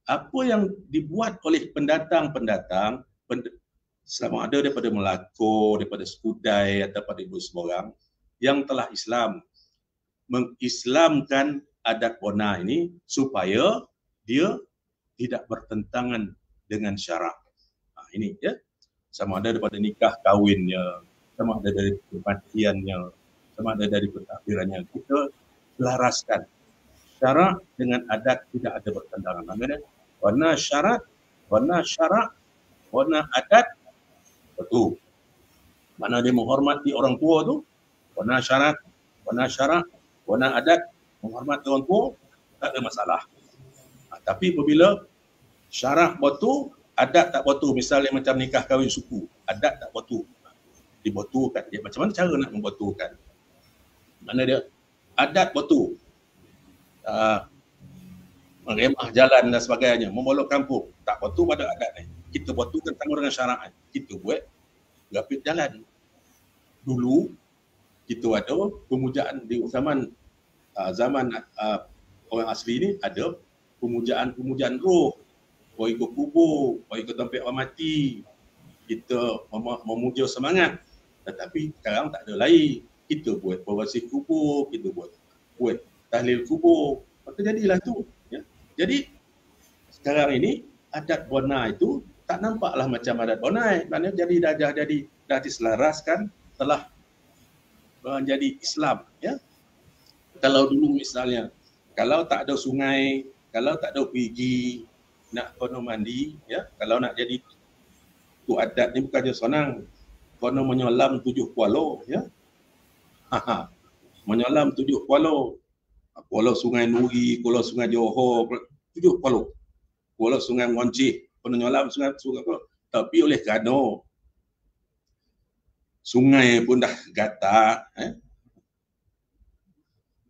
apa yang dibuat oleh pendatang-pendatang selama ada daripada Melaka, daripada Skudai atau daripada ibu seborang yang telah Islam mengislamkan adat warna ini supaya dia tidak bertentangan dengan syarak. Ini ya. Sama ada daripada nikah kahwinnya, sama ada dari kematiannya, sama ada dari pentakbirannya. Kita selaraskan syarak dengan adat tidak ada bertentangan. Namanya warna syarat, warna syarak, warna adat betul. Mana dia menghormati orang tua tu, warna syarat, warna adat, menghormati orang tua, tak ada masalah. Tapi apabila syarat betul, adat tak betul, misalnya macam nikah kahwin suku, adat tak betul, dibetulkan. Dia macam mana cara nak membetulkan? Mana dia adat betul, meremah jalan dan sebagainya, membolok kampung, tak betul pada adat ni. Kita betulkan sama dengan syarat. Kita buat grafik jalan. Dulu kita ada pemujaan di zaman orang asli ni ada pemujaan roh. Kau ikut kubur, kau ikut tempat orang mati. Kita memuja semangat. Tetapi sekarang tak ada lain. Kita buat bersih kubur, kita buat tahlil kubur. Maka jadilah tu. Ya. Jadi sekarang ini adat warna itu tak nampaklah macam adat warna. Maknanya dah diselaraskan, telah menjadi Islam. Ya. Kalau dulu misalnya, kalau tak ada sungai, kalau tak ada pergi nak kono mandi, ya, kalau nak jadi tu adat ni bukannya senang. Kono menyelam 7 kuala, ya. Menyelam 7 kuala. Kuala Sungai Nuri, kuala Sungai Johor, 7 kuala. Kuala Sungai Ngoncih, kono menyelam sungai apa. Tapi oleh kerana sungai pun dah gatal,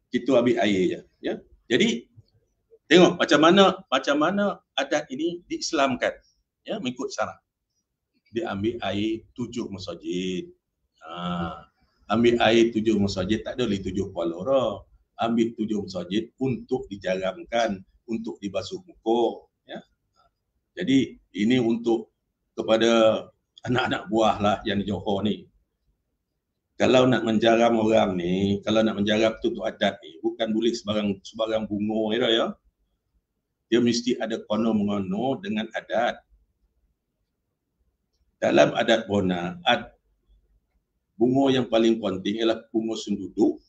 kita ambil air je, ya. Jadi tengok macam mana adat ini diislamkan, ya, mengikut syarat. Dia ambil air 7 masjid. Ambil air 7 masjid, tak ada lagi 7 kuala dah. Ambil 7 masjid untuk dijaramkan, untuk dibasuh muka, ya. Jadi ini untuk kepada anak-anak buah lah yang di Johor ni. Kalau nak menjaram orang ni, kalau nak menjaram tutup adat ni, bukan boleh sebarang bunga ni dah, ya. Dia mesti ada kono-mengono dengan adat. Dalam adat Bona, bunga yang paling penting ialah bunga senduduk.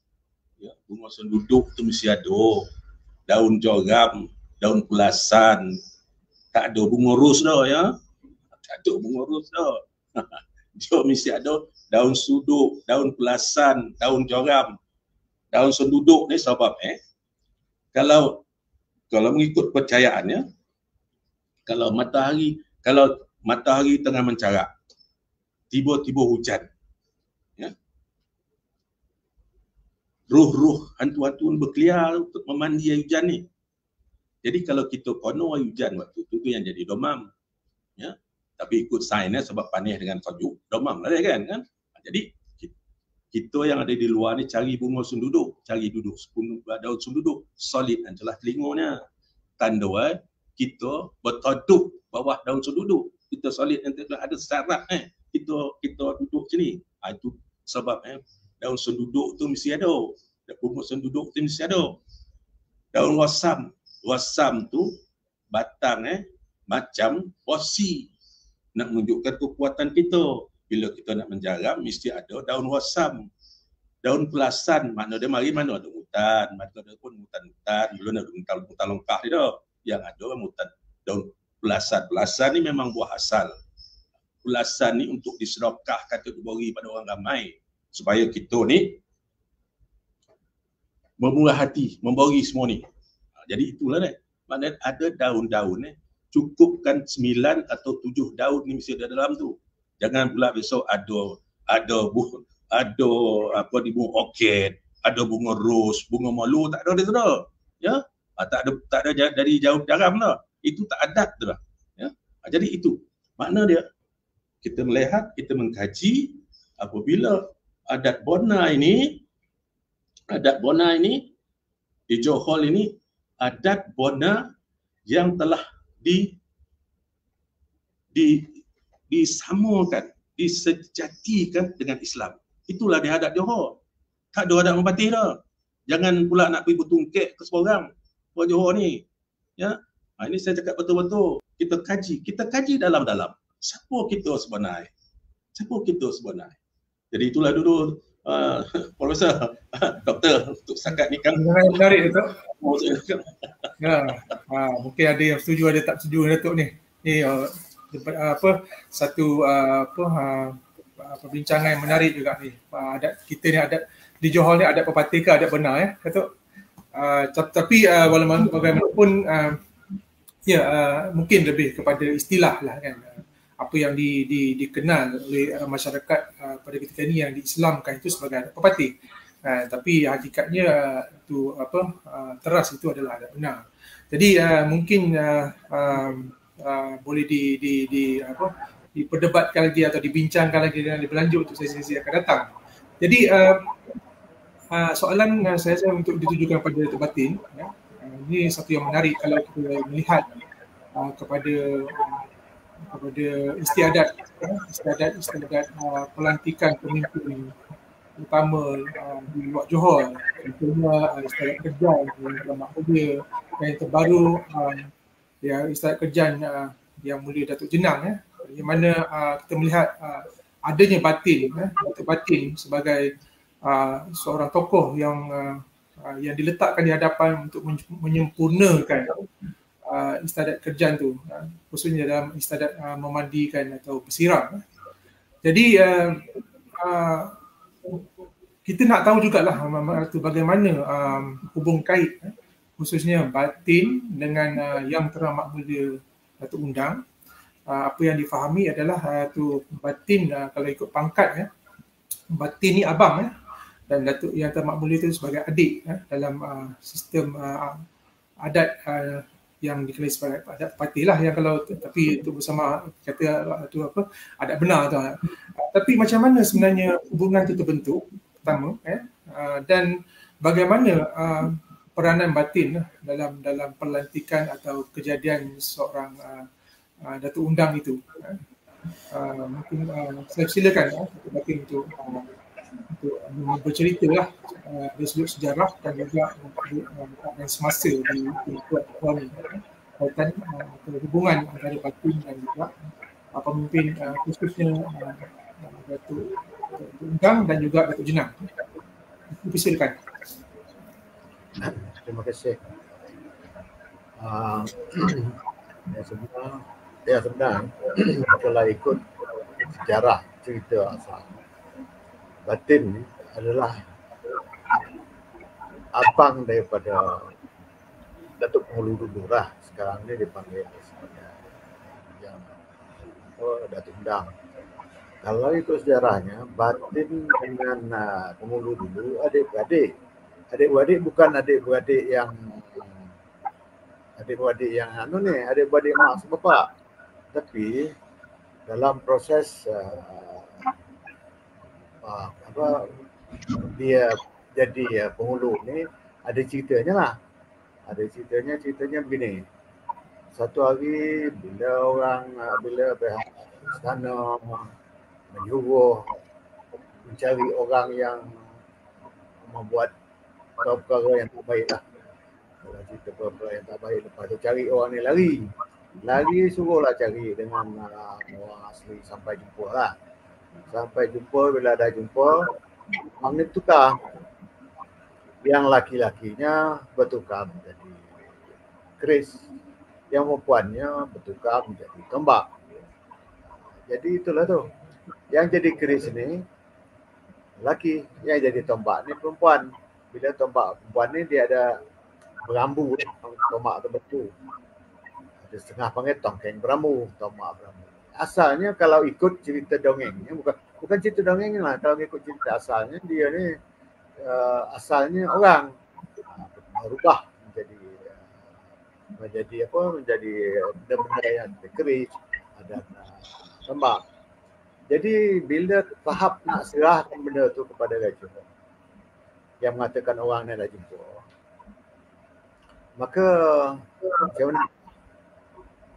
Ya, bunga senduduk tu mesti ada daun joram, daun pulasan. Tak ada bunga ros dah, ya. Tak ada bunga ros dah. Dia mesti ada daun suduk, daun pulasan, daun joram. Daun senduduk ni sebab kalau kalau mengikut percayaannya, kalau matahari tengah mencarak, tiba-tiba hujan, ya, ruh-ruh hantu-hantu berkeliar untuk memandi air hujan ni. Jadi kalau kita kono air hujan waktu tu yang jadi domam, ya. Tapi ikut sainnya sebab panas dengan sejuk, domam lah dia kan. Jadi kita yang ada di luar ni cari bunga senduduk, cari duduk daun senduduk solid dan celah telinganya. Tanda kita bertaduk bawah daun senduduk, kita solid dan ada syarat kita duduk sini. Itu sebab daun senduduk tu mesti ada, bunga senduduk tu mesti ada. Daun wasam tu batang macam posi, nak menunjukkan kekuatan kita. Bila kita nak menjaram, mesti ada daun wasam. Daun pelasan, makna dia mari mana ada hutan, makna ada pun hutan-hutan, belum ada hutan longkah dia dah. Yang ada hutan daun pelasan. Pelasan ni memang buah asal. Pelasan ni untuk disedekahkan, diberi pada orang ramai supaya kita ni bermurah hati, memberi semua ni. Jadi itulah ni. Maknanya ada daun-daun cukupkan 9 atau 7 daun ni mesti ada dalam tu. Jangan pula besok ada bunga orchid, ada bunga ros, bunga malu, tak ada dia tu dah. Ya? Tak ada dari jauh garam dah. Itu tak adat tu dah. Ya? Jadi itu. Makna dia kita melihat, kita mengkaji apabila adat Bona ini di Johor ini adat Bona yang telah disamakan, disejatikan dengan Islam. Itulah dia adat Johor. Tak ada adat membatih dah. Jangan pula nak pergi bertungkek ke seorang orang Johor ni. Ya. Ini saya cakap betul-betul. Kita kaji dalam-dalam. Siapa kita sebenarnya? Jadi itulah dulu Profesor, Doktor untuk setakat ni kan. Menarik Datuk. Ya. Mungkin ada yang setuju, ada tak setuju Datuk ni. Ni satu perbincangan yang menarik juga ni. Adat kita ni, adat di Johor ni adat pepatih ke adat benar ya Datuk. Tapi walaupun bagaimanapun mungkin lebih kepada istilah lah kan. Apa yang dikenal oleh masyarakat pada ketika ini yang diislamkan itu sebagai adat pepatih. Tapi hakikatnya itu teras itu adalah adat benar. Jadi mungkin boleh diperdebatkan lagi atau dibincangkan lagi dengan lebih lanjut untuk sesi-sesi akan datang. Jadi soalan saya untuk ditujukan pada Datuk Batin, ya. Ini satu yang menarik kalau kita melihat kepada istiadat pelantikan pemimpin utama di luar Johor, contohnya istiadat Kerjaan yang telah makbul yang terbaru, istiadat Kerjaan yang mulia Datuk Jenang, yang mana kita melihat adanya Datuk Batin sebagai seorang tokoh yang diletakkan di hadapan untuk menyempurnakan istiadat Kerjaan tu, khususnya dalam istiadat memandikan atau bersiram. Jadi kita nak tahu jugalah bagaimana hubung kait khususnya Batin dengan yang teramat mulia Datuk Undang. Apa yang difahami adalah Batin kalau ikut pangkat Batin ni abang dan Datuk yang teramat mulia itu sebagai adik dalam sistem adat yang dikenali sebagai adat pepatih lah, yang kalau tapi itu bersama kata adat benar tu. Tapi macam mana sebenarnya hubungan itu terbentuk pertama, dan bagaimana peranan Batin dalam pelantikan atau kejadian seorang Datuk Undang itu. Mungkin saya silakan Batin untuk berceritalah dari sudut sejarah dan juga dan semasa di Puan kaitan hubungan antara Batin dan juga pemimpin khususnya Datuk Undang dan juga Datuk Jenang. Silakan. Terima kasih. Sebenarnya kalau ikut sejarah cerita asal, Batin adalah abang daripada Datuk Penghulu dulu lah. Sekarang ni dipanggil yang Datuk Undang. Kalau ikut sejarahnya, batin dengan Penghulu dulu adik-beradik. Adik-beradik bukan adik-beradik yang adik-beradik mak sebapak. Tapi dalam proses dia jadi penghulu ni ada ceritanya lah. Ada ceritanya begini. Satu hari bila pihak istana menyuruh mencari orang yang membuat perkara yang tak baik lah. Kalau cerita perkara yang tak baik, lepas tu cari orang ni lari suruhlah cari dengan orang asli sampai jumpa lah. Sampai jumpa, bila dah jumpa, magnet tukar. Yang laki-lakinya bertukar menjadi keris, yang perempuannya bertukar menjadi tombak. Jadi itulah tu. Yang jadi keris ni laki, yang jadi tombak ni perempuan. Bila tombak perempuan ni dia ada berambu, tombak terbetul. Ada setengah panggil tongkeng berambu, tombak berambu. Asalnya kalau ikut cerita dongengnya, bukan cerita dongeng lah. Kalau ikut cerita asalnya, dia ni asalnya orang berubah menjadi benda-benda yang keris, ada tombak. Jadi bila tahap nak serahkan benda tu kepada raja yang mengatakan orang ni dah jumpa, maka macam mana?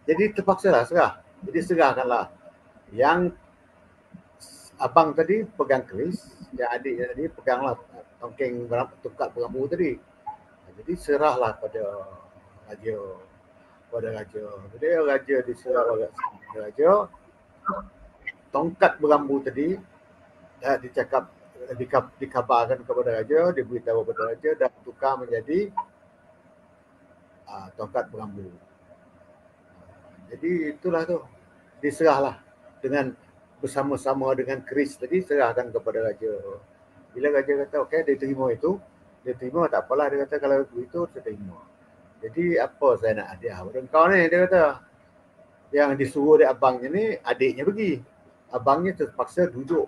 Jadi terpaksalah serah. Jadi serahkanlah. Yang abang tadi pegang keris, yang adiknya tadi peganglah tongkeng tukar berambu tadi. Jadi serahlah pada raja. Jadi raja diserah pada raja. Tongkat berambu tadi dikabarkan kepada raja, diberitahu kepada raja dan tukar menjadi tongkat berambu. Jadi itulah tu, diserahlah dengan bersama-sama dengan keris tadi, serahkan kepada raja. Bila raja kata okey, dia terima itu, dia terima, tak apalah, dia kata kalau itu saya terima. Jadi apa saya nak hadiah pada kau ni, dia kata. Yang disuruh dia abangnya ni, adiknya pergi. Abangnya terpaksa duduk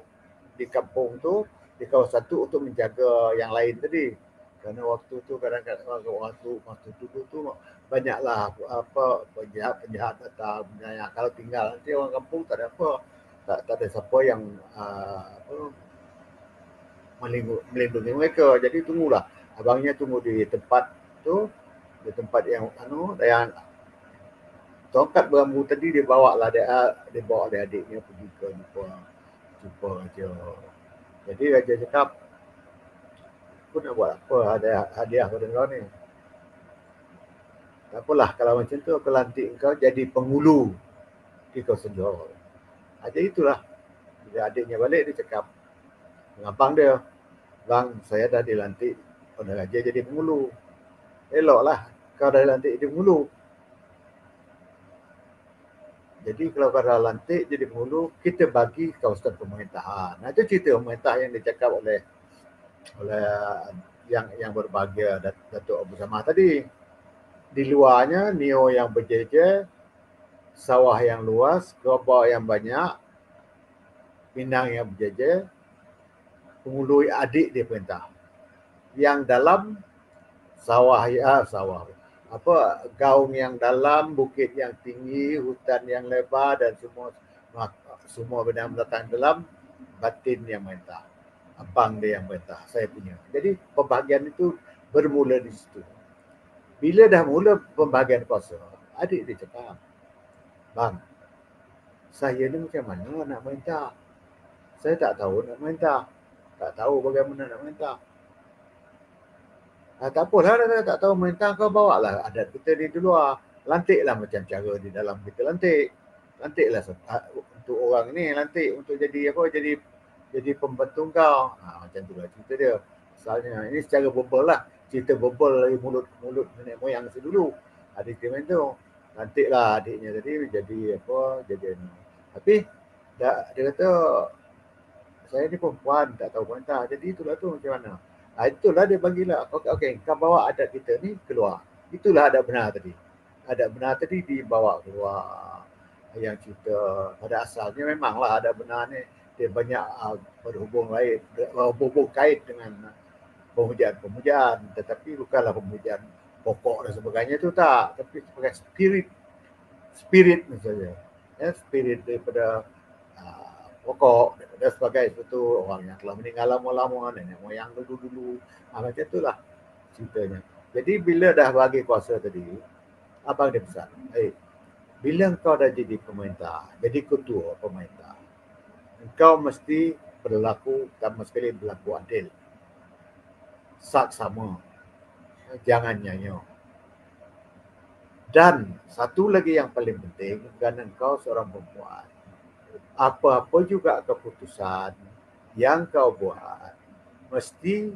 di kampung tu, di kawasan tu untuk menjaga yang lain tadi. Kerana waktu tu kadang-kadang waktu dulu tu banyaklah penjahat datang. Kalau tinggal nanti orang kampung tak ada apa, tak ada siapa yang melindungi mereka. Jadi tunggulah, abangnya tunggu di tempat tu, di tempat yang tongkat berambu tadi dia bawa adiknya pergi ke jumpa raja. Jadi raja cakap, aku nak buat apa hadiah pada kau ni? Tak apalah, kalau macam tu aku lantik kau jadi penghulu di kawasan Johor. Jadi itulah, bila adiknya balik dia cakap dengan abang dia, bang, saya dah dilantik oleh raja jadi penghulu. Eloklah kau dah dilantik jadi penghulu. Jadi kalau kau dah lantik jadi penghulu, kita bagi kawasan pemerintahan. Itu cerita pemerintah yang dicakap oleh yang berbahagia Datuk Abu Samah tadi. Di luarnya Neo yang berjejer, sawah yang luas, gerabah yang banyak, pinang yang berjejer, penghulu adik dia perintah. Yang dalam gaung yang dalam, bukit yang tinggi, hutan yang lebar dan semua benda yang datang dalam, batin yang perintah. Abang dia yang perintah, saya punya. Jadi pembahagian itu bermula di situ. Bila dah mula pembahagian kuasa, adik dia cakap, bang, saya ni macam mana nak perintah? Saya tak tahu nak perintah. Tak tahu bagaimana nak perintah. Tak apalah, tak tahu perintah, kau bawa lah adat kita di luar. Lantiklah macam cara di dalam kita lantik. Lantiklah untuk orang ni, lantik untuk jadi apa? Jadi pembantu kau. Macam tu lah cerita dia. Asalnya ini secara verbal lah. Cerita verbal dari mulut nenek moyang dulu. Adik dia main tu. Lantiklah adiknya tadi jadi apa? Jadi ni. Tapi dia kata saya ni perempuan, tak tahu perintah. Jadi itulah tu macam mana. Itulah dia bagilah. Okey, kau bawa adat kita ni keluar. Itulah ada benar tadi. Ada benar tadi dibawa keluar yang cerita pada asalnya memanglah ada benar ni. Dia banyak berhubung kait dengan pemujaan, tetapi bukanlah pemujaan pokok dan sebagainya itu tak, tapi sebagai spirit misalnya, ya, spirit daripada pokok dan sebagainya itu orang yang telah meninggal lama-lama, nenek moyang dulu-dulu, macam itulah ceritanya. Jadi bila dah bagi kuasa tadi, abang dia pesan, bila engkau dah jadi pemerintah, jadi ketua pemerintah, engkau mesti berlaku, pertama sekali berlaku adil, saksama, jangan nyanyo. Dan satu lagi yang paling penting, kerana engkau seorang perempuan, apa-apa juga keputusan yang kau buat, mesti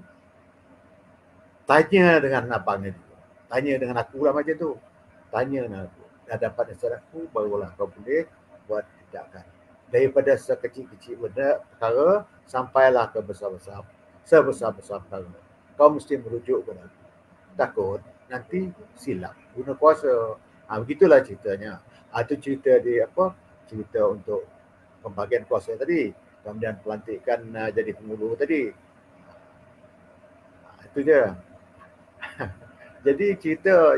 tanya dengan abang itu. Tanya dengan aku lah macam tu. Tanya dengan aku. Dah dapat nasihat aku, barulah kau boleh buat tindakan. Daripada sekecil-kecil benda perkara, sampailah ke besar-besar. Sebesar-besar perkara. Kau mesti merujuk kepada aku. Takut nanti silap guna kuasa. Begitulah ceritanya. Itu cerita di apa? Cerita untuk pembagian kuasa tadi. Kemudian pelantikan jadi penghulu tadi. Itu je. Jadi cerita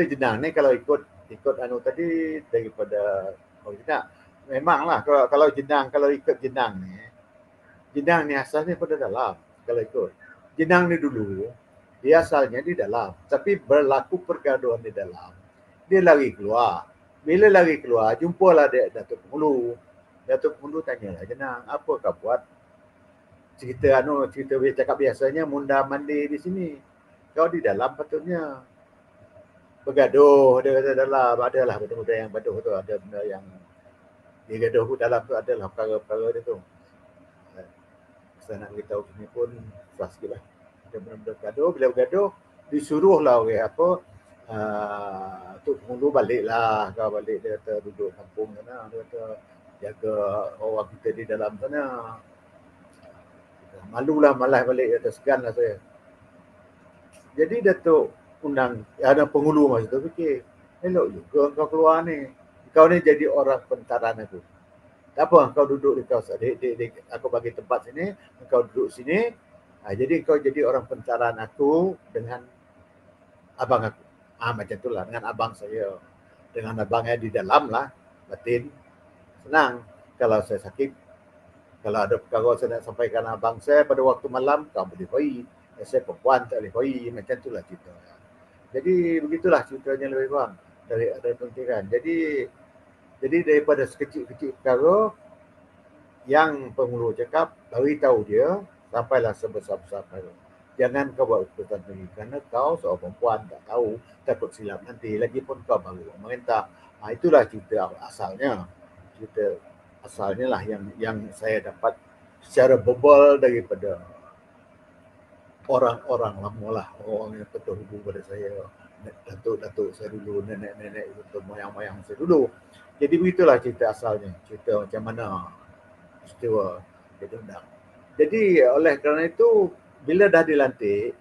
jenang ni kalau ikut anu tadi daripada jenang. Memanglah kalau jenang, kalau ikut jenang ni asalnya pada dalam. Kalau ikut jenang ni dulu, dia asalnya di dalam, tapi berlaku pergaduhan di dalam. Dia lari keluar. Bila lari keluar, jumpalah dia Datuk Penghulu. Datuk Penghulu tanyalah jenang, apa kau buat? Cerita cakap biasanya munda mandi di sini. Kau di dalam patutnya bergaduh, dia kata dalam, adalah benda-benda yang gaduh tu, ada benda yang digaduh dalam tu, adalah perkara-perkara dia tu. Saya nak beritahu sini pun susah sikit lah. Ada benda-benda bergaduh, bila bergaduh, disuruhlah orang apa, Tok Penghulu baliklah, kau balik, dia kata duduk kampung sana, dia kata jaga orang kita di dalam sana. Malulah malas balik, dia kata seganlah saya. Jadi Datuk undang, ada penghulu masa tu fikir, elok juga kau keluar ni. Kau ni jadi orang pentaran aku. Tak apa, kau duduk di kawasan, aku bagi tempat sini, kau duduk sini. Jadi kau jadi orang pentaran aku dengan abang aku. Macam itulah, dengan abang saya. Dengan abangnya di dalam lah, batin. Senang. Kalau saya sakit, kalau ada perkara saya nak sampaikan abang saya pada waktu malam, kau boleh pergi. Saya perempuan tak boleh pergi, macam itulah cerita. Jadi begitulah ceritanya lebih kurang dari ada pemikiran. Jadi daripada sekecil-kecil perkara yang penghulu cakap, beritahu dia sampailah sebesar-besar perkara. Jangan kau buat keputusan sendiri kerana kau seorang perempuan, tak tahu, takut silap nanti. Lagipun kau baru pemerintah. Itulah cerita asalnya. Cerita asalnya lah yang saya dapat secara verbal daripada orang-orang lama lah, orang yang terdahulu pada saya, datuk-datuk saya dulu, nenek-nenek itu, moyang-moyang saya dulu. Jadi begitulah cerita asalnya, cerita macam mana peristiwa dia undang. Jadi oleh kerana itu, bila dah dilantik,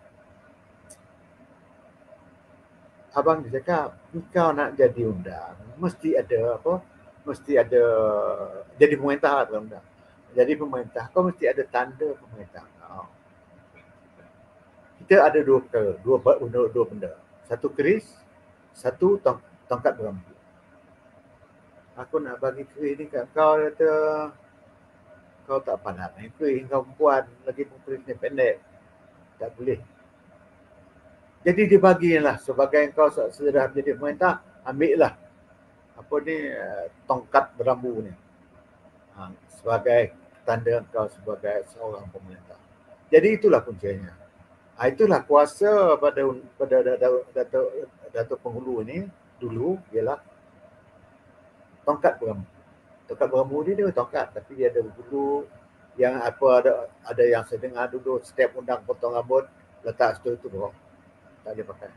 abang dia cakap, kau nak jadi undang, mesti ada apa? Mesti ada jadi pemerintah lah undang. Jadi pemerintah, kau mesti ada tanda pemerintah. Kita ada dua benda. Satu keris, satu tongkat berambut. Aku nak bagi keris ni kat kau, kata kau tak pandai main keris, kau perempuan, lagi pun keris ni pendek. Tak boleh. Jadi dibagilah sebagai kau sudah menjadi pemerintah, ambillah apa ni tongkat berambu ni. Sebagai tanda kau sebagai seorang pemerintah. Jadi itulah kuncinya. Itulah kuasa pada Datuk Penghulu ini dulu ialah tongkat berambu. Tongkat berambu ni dia tongkat, tapi dia ada bulu yang apa ada yang saya dengar dulu setiap undang potong rambut letak situ itu bohong. Tak dia pakai.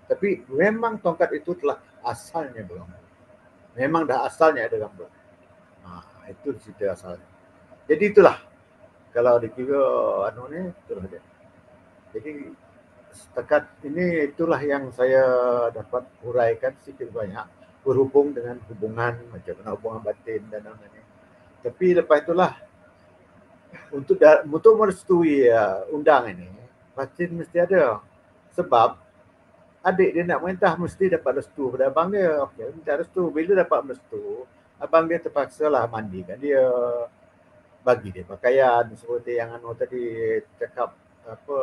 Tapi memang tongkat itu telah asalnya berambu. Memang dah asalnya ada rambut. Itu cerita asalnya. Jadi itulah kalau dikira anu ni itulah dia. Jadi setakat ini itulah yang saya dapat huraikan sedikit banyak berhubung dengan hubungan macam mana hubungan batin dan lain-lain. Tapi lepas itulah untuk merestui undang ini batin mesti ada, sebab adik dia nak mentah mesti dapat restu pada abang dia. Okey, minta restu. Bila dapat restu, abang dia terpaksalah mandikan dia, bagi dia pakaian seperti yang anu tadi cakap apa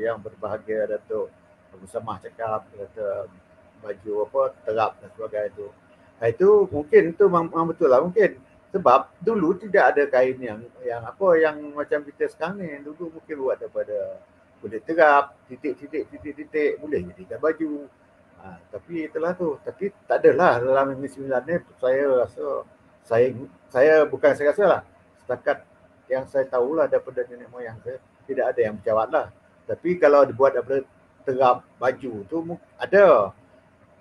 yang berbahagia Datuk Abu Samah cakap, kata baju apa terap dan sebagainya itu. Itu mungkin itu memang betul lah mungkin. Sebab dulu tidak ada kain yang apa yang macam kita sekarang ni. Dulu mungkin buat daripada kulit terap, titik boleh jadikan baju. Tapi itulah tu. Tapi tak adalah dalam negeri Sembilan ni saya rasa saya bukan saya rasa lah. Setakat yang saya tahulah daripada nenek moyang saya tidak ada yang berjawab lah. Tapi kalau dibuat daripada terap baju tu ada.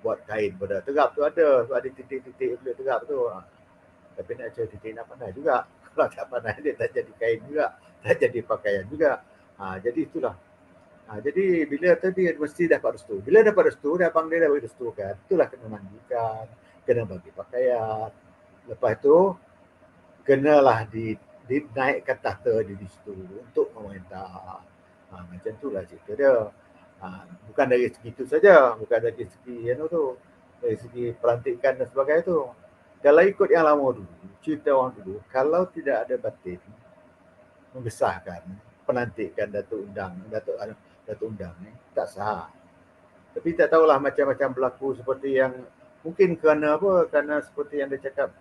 Buat kain pada terap tu ada titik-titik kulit terap tu. Tapi nak cari titik nak pandai juga. Kalau tak pandai dia tak jadi kain juga, tak jadi pakaian juga. Jadi itulah. Jadi bila tadi mesti dapat restu. Bila dapat restu, abang dia dah bagi restu kan. Itulah kena mandikan, kena bagi pakaian. Lepas tu kenalah dinaikkan tahta di situ untuk memerintah. Macam itulah cerita dia. Bukan dari segi itu saja, bukan dari segi dari segi pelantikan dan sebagainya tu. Kalau ikut yang lama dulu, cerita orang dulu, kalau tidak ada batin mengesahkan pelantikan Datuk Undang ni, tak sah. Tapi tak tahulah macam-macam berlaku seperti yang mungkin kerana seperti yang dia cakap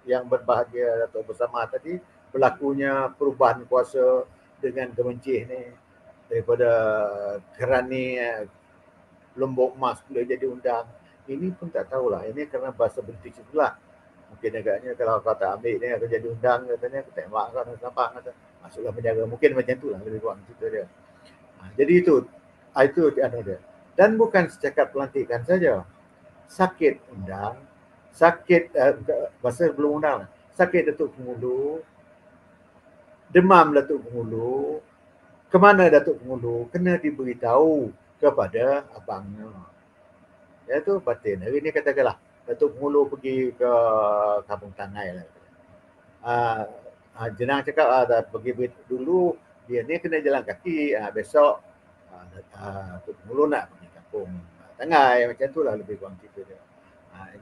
yang berbahagia Datuk bersama tadi, berlakunya perubahan kuasa dengan Kemencih ni daripada kerani Lombok Emas boleh jadi undang. Ini pun tak tahulah. Ini kerana bahasa British itulah. Mungkin agaknya kalau kau tak ambil ni akan jadi undang katanya, aku tembak kau nak nampak kata masuklah penjara. Mungkin macam itulah lebih kurang cerita dia. Jadi itu dia. Dan bukan setakat pelantikan saja. Sakit undang, sakit bahasa belum undang. Sakit Datuk Pengulu, demam Datuk Pengulu, kemana Datuk Pengulu kena diberitahu kepada abangnya. Iaitu batin. Hari ni katakanlah Datuk Pengulu pergi ke Kampung Tangai lah. Jenang cakap pergi dulu dia ni kena jalan kaki, besok Datuk Pengulu nak pergi Kampung Tangai, macam tu lah lebih kurang cerita dia.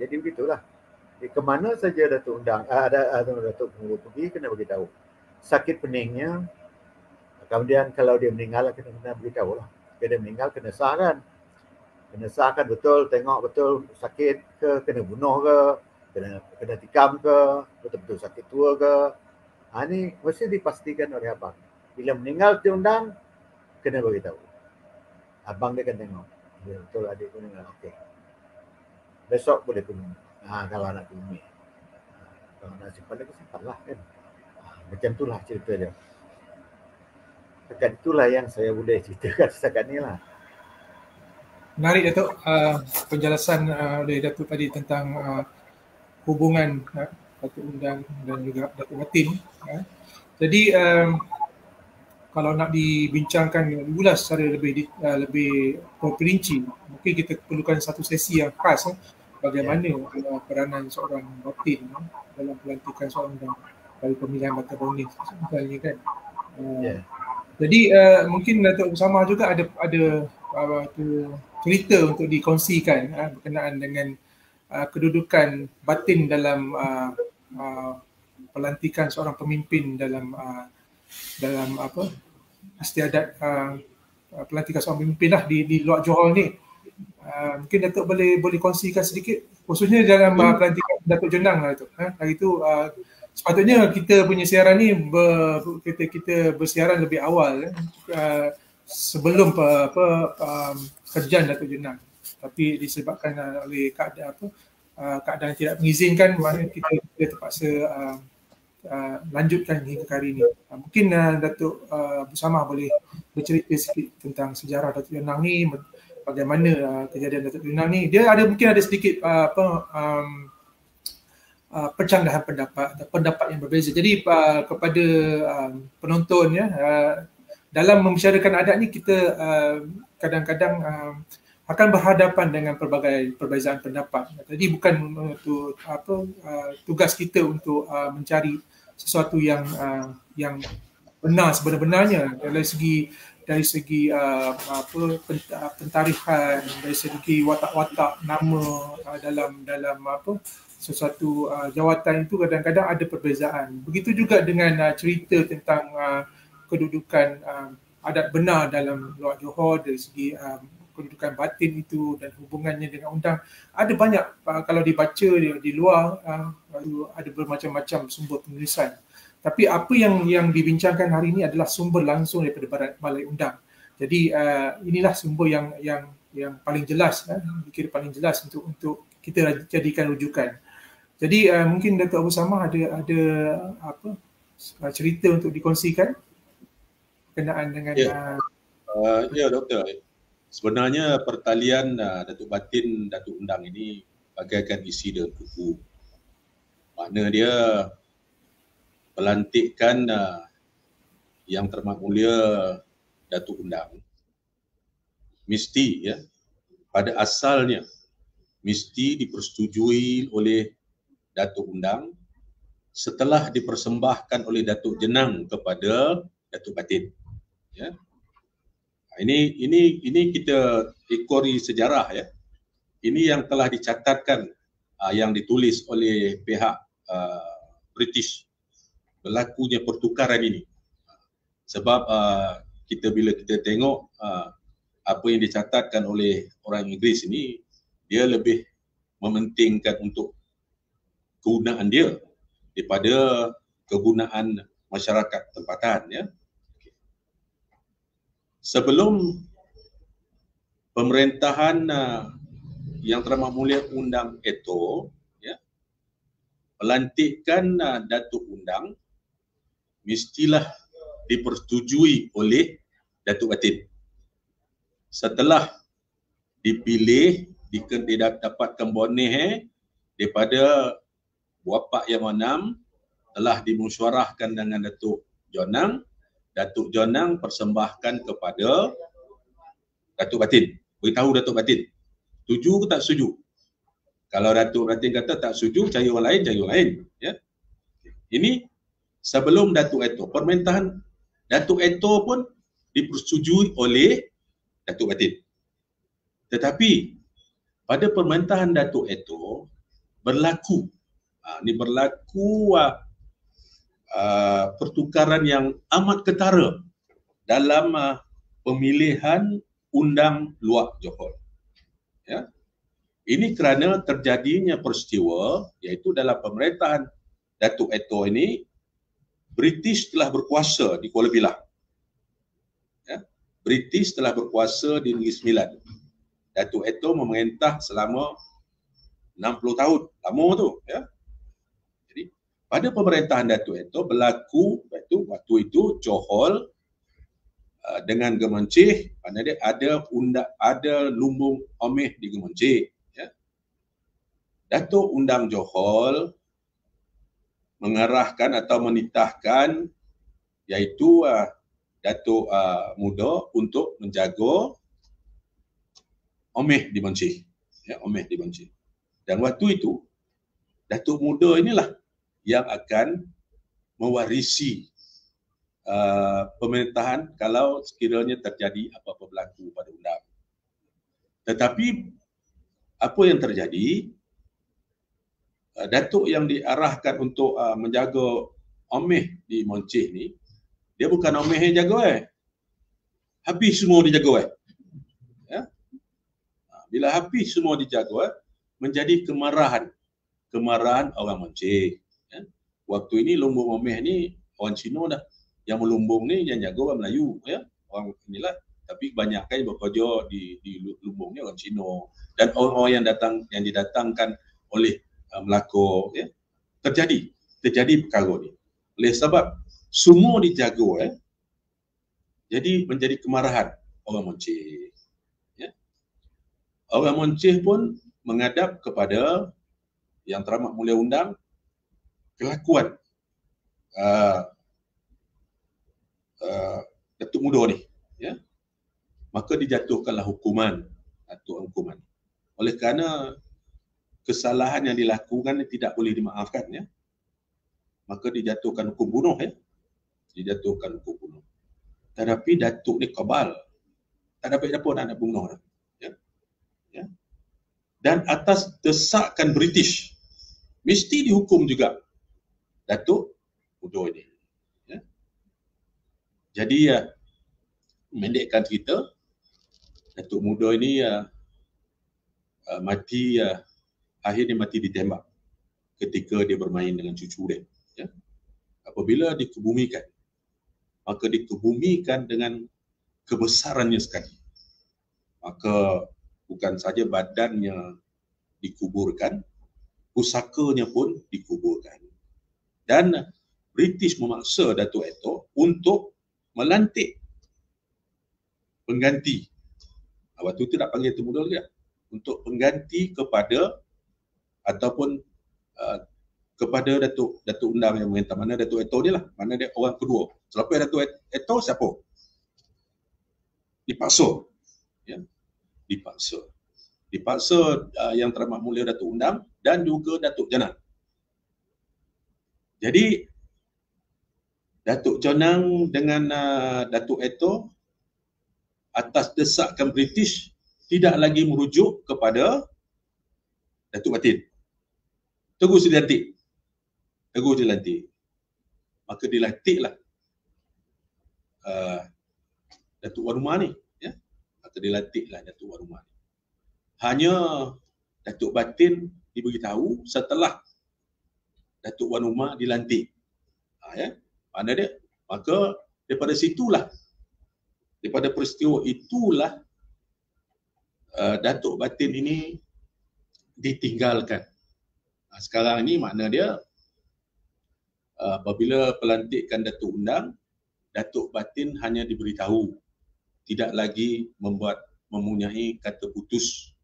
Jadi begitulah. Ke mana saja Datuk Datuk Pengulu pergi kena beritahu. Sakit peningnya, kemudian kalau dia meninggal kena beritahu lah. Dia meninggal kena sahkan. Kena sahkan betul, tengok betul sakit ke, kena bunuh ke, kena tikam ke, betul-betul sakit tua ke. Ini mesti dipastikan oleh abang. Bila meninggal diundang, kena beritahu. Abang dia akan tengok. Betul adik pun meninggal, okey. Besok boleh pergi. Kalau nak pergi. Kalau nak simpan lagi, simpan lah kan. Macam itulah cerita dia. Setakat itulah yang saya boleh ceritakan setakat ni lah. Menarik Datuk penjelasan oleh Datuk tadi tentang hubungan Datuk Undang dan juga Datuk Batin. Jadi kalau nak dibincangkan ulas secara lebih berperinci, mungkin kita perlukan satu sesi yang khas bagaimana peranan seorang batin dalam pelantikan seorang undang dari pemilihan Batin Roni misalnya kan. Jadi mungkin Datuk Samah juga ada cerita untuk dikongsikan berkenaan dengan kedudukan batin dalam pelantikan seorang pemimpin dalam istiadat pelantikan seorang pemimpin lah di luar Johor ni. Mungkin Datuk boleh kongsikan sedikit khususnya dalam pelantikan Datuk Jenang lah Datuk. Hari itu sepatutnya kita punya siaran ni kita bersiaran lebih awal sebelum kerjaan Datuk Jenang, tapi disebabkan oleh keadaan tidak mengizinkan, maknanya kita terpaksa lanjutkan hingga hari ini. Mungkin Datuk Abu Samah boleh bercerita sikit tentang sejarah Datuk Jenang ni, bagaimana kejadian Datuk Jenang ni. Dia mungkin ada sedikit pencanggahan pendapat yang berbeza. Jadi kepada penonton ya, dalam membicarakan adat ni kita kadang-kadang akan berhadapan dengan pelbagai perbezaan pendapat. Jadi bukan untuk tugas kita untuk mencari sesuatu yang benar sebenar-benarnya dari segi pentarikhan, dari segi watak-watak nama dalam sesuatu jawatan itu kadang-kadang ada perbezaan. Begitu juga dengan cerita tentang kedudukan adat benar dalam Luar Johor dari segi kedudukan batin itu dan hubungannya dengan undang. Ada banyak kalau dibaca di luar ada bermacam-macam sumber penulisan. Tapi apa yang dibincangkan hari ini adalah sumber langsung daripada Balai Undang. Jadi inilah sumber yang paling jelas, dikira paling jelas untuk kita jadikan rujukan. Jadi mungkin Datuk Abu Samah ada cerita untuk dikongsikan berkenaan dengan ya Doktor. Sebenarnya pertalian Datuk Batin Datuk Undang ini bagaikan isi dalam buku. Makna dia pelantikan yang terhormat mulia Datuk Undang mesti pada asalnya mesti dipersetujui oleh Datuk Undang setelah dipersembahkan oleh Datuk Jenang kepada Datuk Batin. Ya. Ini kita ekori sejarah ya. Ini yang telah dicatatkan yang ditulis oleh pihak British berlakunya pertukaran ini. Sebab bila kita tengok apa yang dicatatkan oleh orang Inggeris ini, dia lebih mementingkan untuk kegunaan dia daripada kegunaan masyarakat tempatan ya. Sebelum pemerintahan yang terhormat mulia Undang Eto ya, pelantikan Datuk Undang mestilah dipersetujui oleh Datuk Batin. Setelah dipilih, didapatkan boneh daripada Bapa Yang Manam, telah dimusyawarahkan dengan Datuk Jonang. Datuk Jonang persembahkan kepada Datuk Batin. Beritahu Datuk Batin, setuju ke tak setuju? Kalau Datuk Batin kata tak setuju, cari orang lain. Ya. Ini sebelum Datuk Eto. Pemerintahan Datuk Eto pun dipersetujui oleh Datuk Batin. Tetapi pada pemerintahan Datuk Eto berlaku pertukaran yang amat ketara dalam pemilihan Undang Luar Johor. Ya. Ini kerana terjadinya peristiwa iaitu dalam pemerintahan Datuk Eto ini British telah berkuasa di Kuala Pilah. Ya. British telah berkuasa di Negeri Sembilan. Datuk Eto memerintah selama 60 tahun. Lama tu. Ya. Jadi pada pemerintahan Datuk Eto berlaku waktu itu Johor dengan Gemencih, mana dia ada lumbung omeh di Gemencih. Ya. Datuk Undang Johor mengarahkan atau menitahkan iaitu Datuk Muda untuk menjaga omeh di Mencih. Ya, omeh di Mencih. Dan waktu itu Datuk Muda inilah yang akan mewarisi pemerintahan kalau sekiranya terjadi apa-apa berlaku pada undang. Tetapi apa yang terjadi, Datuk yang diarahkan untuk menjaga omeh di Mencih ni, dia bukan omeh yang jaga habis semua dijaga ya. Bila habis semua dijaga, menjadi kemarahan orang Mencih ya. Waktu ini lumbung omeh ni orang Cina dah, yang melumbung ni yang jaga orang Melayu ya, orang inilah. Tapi kebanyakan bekerja di lumbung ni orang Cina dan orang-orang yang didatangkan oleh Melaka ya. Terjadi perkara ni. Oleh sebab semua dijaga jadi menjadi kemarahan orang Mencih. Ya. Orang Mencih pun menghadap kepada yang terhormat mulia Undang kelakuan Datuk muda ni, ya, maka dijatuhkanlah hukuman atau hukuman. Oleh kerana kesalahan yang dilakukan tidak boleh dimaafkan, ya, maka dijatuhkan hukum bunuh, ya, dijatuhkan hukum bunuh. Tetapi datuk ni kebal, tak dapat apa nak bunuh dah, ya, ya. Dan atas desakan British mesti dihukum juga datuk muda ini, ya. Jadi mendekkan cerita, datuk muda ini mati, akhirnya mati ditembak ketika dia bermain dengan cucu dia, ya. Apabila dikebumikan, maka dikebumikan dengan kebesarannya sekali. Maka bukan saja badannya dikuburkan, pusakanya pun dikuburkan. Dan British memaksa Datuk Eto untuk melantik pengganti. Waktu itu tak panggil Datuk Muda lagi, untuk pengganti kepada ataupun kepada Datuk Undang yang menghentam. Mana Datuk Eto dia lah, mana dia orang kedua. Selepas Datuk Eto siapa? Dipaksa, ya, dipaksa yang teramat mulia Datuk Undang dan juga Datuk Janang. Jadi Datuk Janang dengan Datuk Eto atas desakan British tidak lagi merujuk kepada Datuk Batin. Terus dilantik. Maka dilantiklah Datuk Wan Rumah ni, ya. Maka dilantiklah Datuk Wan Rumah ni. Hanya Datuk Batin diberitahu setelah Datuk Wan Rumah dilantik. Ya. Mana dia? Maka daripada situlah, daripada peristiwa itulah Datuk Batin ini ditinggalkan. Sekarang ini makna dia apabila pelantikan Datuk Undang, Datuk Batin hanya diberitahu, tidak lagi mempunyai kata putus.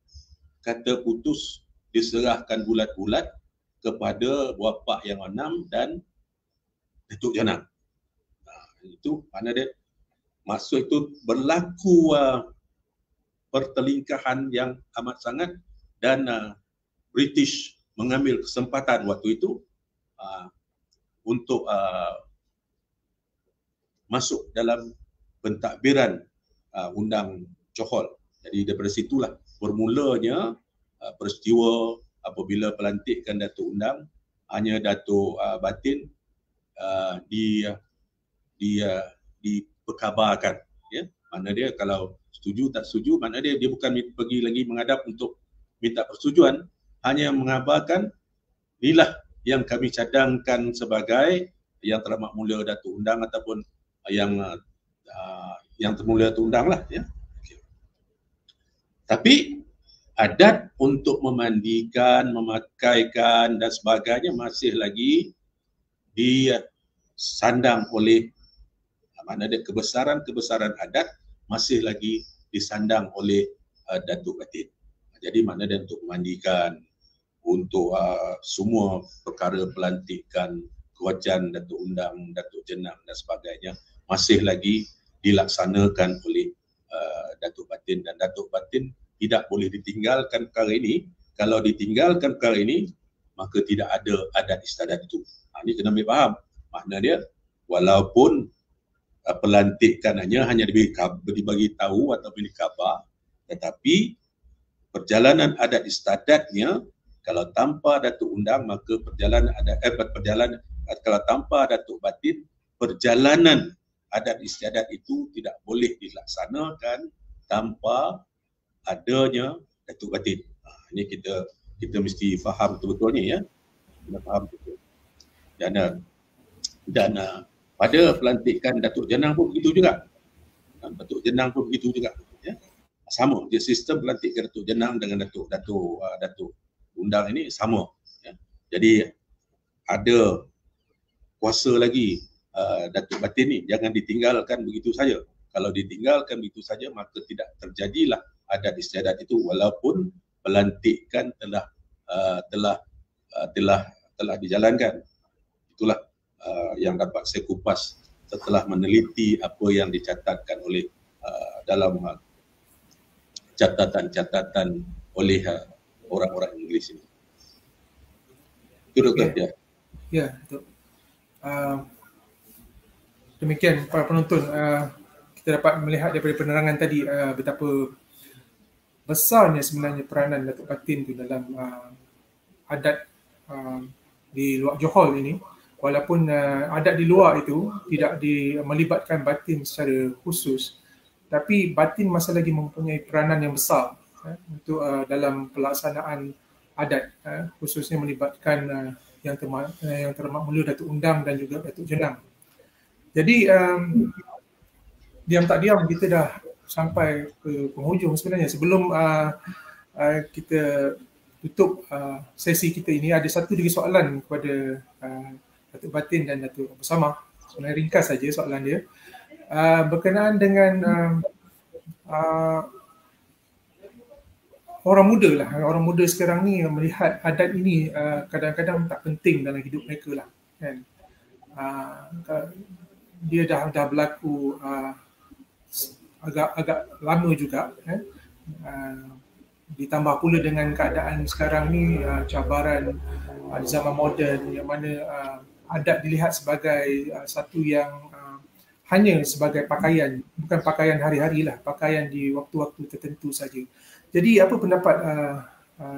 Kata putus diserahkan bulat-bulat kepada bapa yang enam dan Datuk Janang. Itu mana dia? Maksud itu berlaku pertelingkahan yang amat sangat, dan British mengambil kesempatan waktu itu untuk masuk dalam pentadbiran undang Johor. Jadi daripada situlah bermulanya peristiwa apabila pelantikan Datuk Undang, hanya Datuk Batin diperkabarkan, ya. Mana dia kalau setuju tak setuju, mana dia bukan pergi lagi menghadap untuk minta persetujuan, hanya mengabarkan inilah yang kami cadangkan sebagai yang teramat mulia Datuk Undang ataupun yang termulia Datuk Undang lah, ya. Okay. Tapi adat untuk memandikan, memakaikan dan sebagainya masih lagi disandang oleh, mana ada kebesaran adat masih lagi disandang oleh Datuk Batin. Jadi mana dia untuk memandikan, untuk semua perkara pelantikan, kewajiban Datuk Undang, Datuk Janang dan sebagainya masih lagi dilaksanakan oleh Datuk Batin, dan Datuk Batin tidak boleh ditinggalkan perkara ini. Kalau ditinggalkan perkara ini, maka tidak ada adat istiadat itu. Ini kena ambil faham. Makna dia, walaupun pelantikan hanya dibagi tahu atau diberi kabar, tetapi perjalanan adat istiadatnya, kalau tanpa Datuk Undang, maka perjalanan kalau tanpa Datuk Batin, perjalanan adat istiadat itu tidak boleh dilaksanakan tanpa adanya Datuk Batin. Ini kita mesti faham betul-betul ni, ya. Kita faham betul. Dan pada pelantikan Datuk Janang pun begitu juga. Datuk Janang pun begitu juga, ya. Sama dia sistem pelantikan Datuk Janang dengan Datuk Undang ini sama, ya. Jadi ada kuasa lagi Datuk Batin ni, jangan ditinggalkan begitu saja. Kalau ditinggalkan begitu saja, maka tidak terjadilah adat istiadat itu, walaupun pelantikan telah dijalankan. Itulah yang dapat saya kupas setelah meneliti apa yang dicatatkan oleh dalam catatan-catatan oleh orang-orang Inggeris ini. Itu Dr. Ya. Ya, betul. Demikian para penonton, kita dapat melihat daripada penerangan tadi betapa besarnya sebenarnya peranan Datuk Batin tu dalam adat di luar Johor ini. Walaupun adat di luar itu tidak melibatkan batin secara khusus, tapi batin masih lagi mempunyai peranan yang besar untuk dalam pelaksanaan adat, khususnya melibatkan yang termakmula Datuk Undang dan juga Datuk Jenang. Jadi diam tak diam kita dah sampai ke penghujung sebenarnya. Sebelum kita tutup sesi kita ini, ada satu lagi soalan kepada Datuk Batin dan Datuk Abu Samah. Sebenarnya ringkas saja soalan dia. Berkenaan dengan orang muda sekarang ni melihat adat ini kadang-kadang tak penting dalam hidup mereka lah, kan. Dia dah berlaku agak lama juga, kan. Ditambah pula dengan keadaan sekarang ni, cabaran di zaman moden yang mana adat dilihat sebagai satu yang hanya sebagai pakaian, bukan pakaian hari-hari lah, pakaian di waktu-waktu tertentu saja. Jadi apa pendapat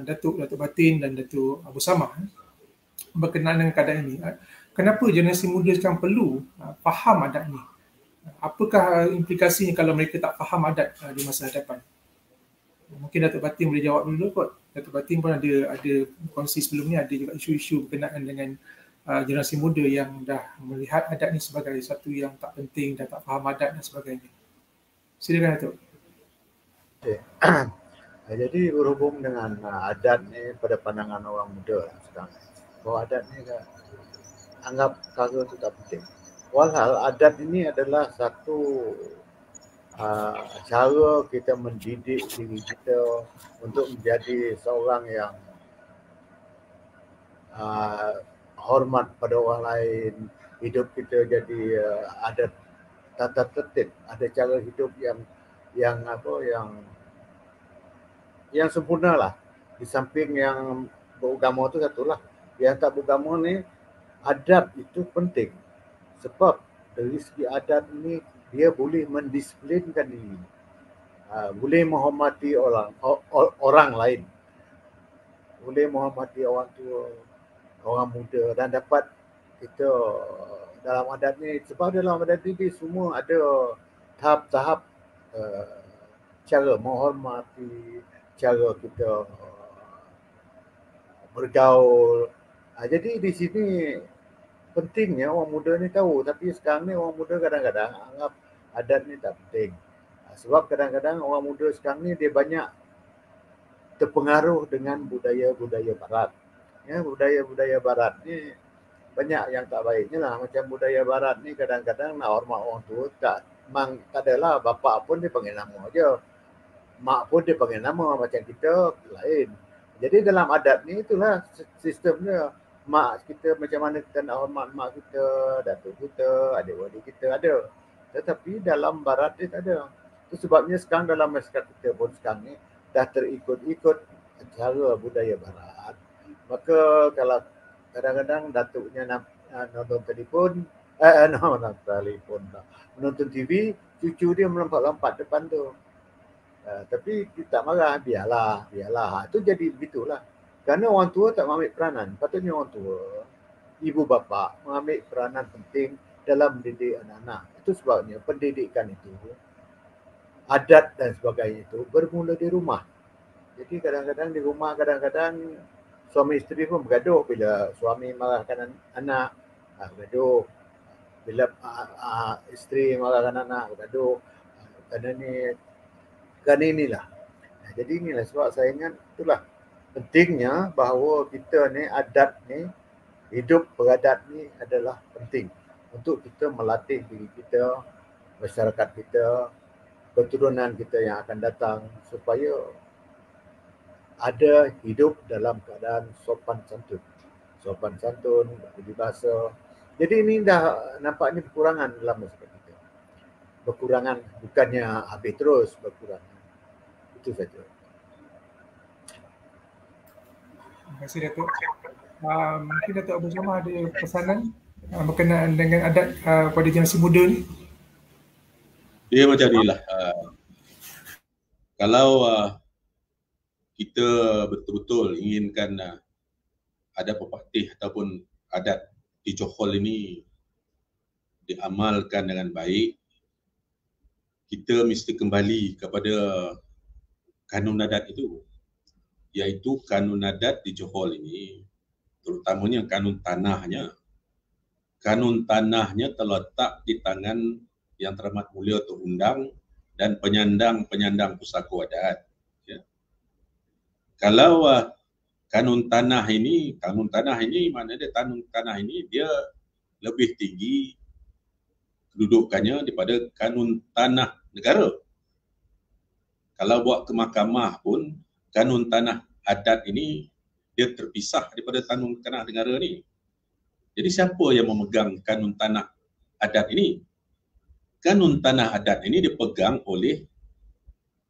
Datuk Batin dan Datuk Abu Samah berkenaan dengan keadaan ini? Kenapa generasi muda sekarang perlu faham adat ni? Apakah implikasinya kalau mereka tak faham adat di masa hadapan? Mungkin Datuk Batin boleh jawab dulu kot. Datuk Batin pun ada kongsi sebelum ni, ada juga isu-isu berkenaan dengan generasi muda yang dah melihat adat ni sebagai satu yang tak penting dan tak faham adat dan sebagainya. Silakan Datuk. Okay. Jadi berhubung dengan adat ni pada pandangan orang muda sekarang, bahawa adat ni anggap perkara tu tak penting. Walhal adat ini adalah satu cara kita mendidik diri kita untuk menjadi seorang yang hormat pada orang lain. Hidup kita jadi ada tata tertib, ada cara hidup yang sempurna lah. Di samping yang beragama tu satulah. Yang tak beragama ni, adab itu penting. Sebab dari segi adat ni, dia boleh mendisiplinkan diri. Boleh menghormati orang lain. Boleh menghormati orang tua, orang muda, dan dapat kita dalam adat ni, sebab dalam adat ni semua ada tahap-tahap cara menghormati, cara kita bergaul. Jadi di sini pentingnya orang muda ni tahu, tapi sekarang ni orang muda kadang-kadang anggap adat ni tak penting. Sebab kadang-kadang orang muda sekarang ni dia banyak terpengaruh dengan budaya-budaya barat. Ya, budaya-budaya barat ni banyak yang tak baiknya lah. Macam budaya barat ni kadang-kadang nak hormat orang tua tak adalah. Bapa pun dia panggil nama je, mak pun dia panggil nama, macam kita lain. Jadi dalam adat ni itulah sistemnya. Mak kita macam mana kita nak hormat mak kita, datuk kita, adik-adik kita ada. Tetapi dalam barat dia tak ada. Itu sebabnya sekarang dalam masyarakat kita pun sekarang ni dah terikut-ikut cara budaya barat. Maka kalau kadang-kadang datuknya nonton telefon, menonton TV, cucu dia melompat-lompat depan tu. Tapi kita tak marah, biarlah. Itu jadi begitulah. Kerana orang tua tak mengambil peranan. Patutnya orang tua, ibu bapa mengambil peranan penting dalam mendidik anak-anak. Itu sebabnya pendidikan itu, adat dan sebagainya itu bermula di rumah. Jadi kadang-kadang di rumah, kadang-kadang suami isteri pun bergaduh. Bila suami marahkan anak, bergaduh. Bila isteri marahkan anak, bergaduh. Kerana inilah. Jadi inilah sebab saya ingat itulah pentingnya bahawa kita ni, adat ni, hidup beradat ni adalah penting untuk kita melatih diri kita, masyarakat kita, keturunan kita yang akan datang, supaya ada hidup dalam keadaan sopan santun, budi bahasa, Jadi ini dah nampaknya kekurangan dalam masyarakat kita. Kekurangan bukannya habis terus berkurang. Itu saja. Terima kasih Datuk. Mungkin Datuk Abu Samad ada pesanan berkenaan dengan adat pada generasi muda ni? Dia macam inilah. Kalau kita betul-betul inginkan ada pepatih ataupun adat di Johor ini diamalkan dengan baik, kita mesti kembali kepada kanun adat itu, iaitu kanun adat di Johor ini, terutamanya kanun tanahnya. Kanun tanahnya terletak di tangan Yang Teramat Mulia Tok Undang dan penyandang-penyandang pusaka adat. Ya. Kalau kanun tanah ini maknanya kanun tanah ini dia lebih tinggi kedudukannya daripada kanun tanah negara. Kalau buat ke mahkamah pun, kanun tanah adat ini dia terpisah daripada kanun tanah negara ni. Jadi siapa yang memegang kanun tanah adat ini? Kanun tanah adat ini dipegang oleh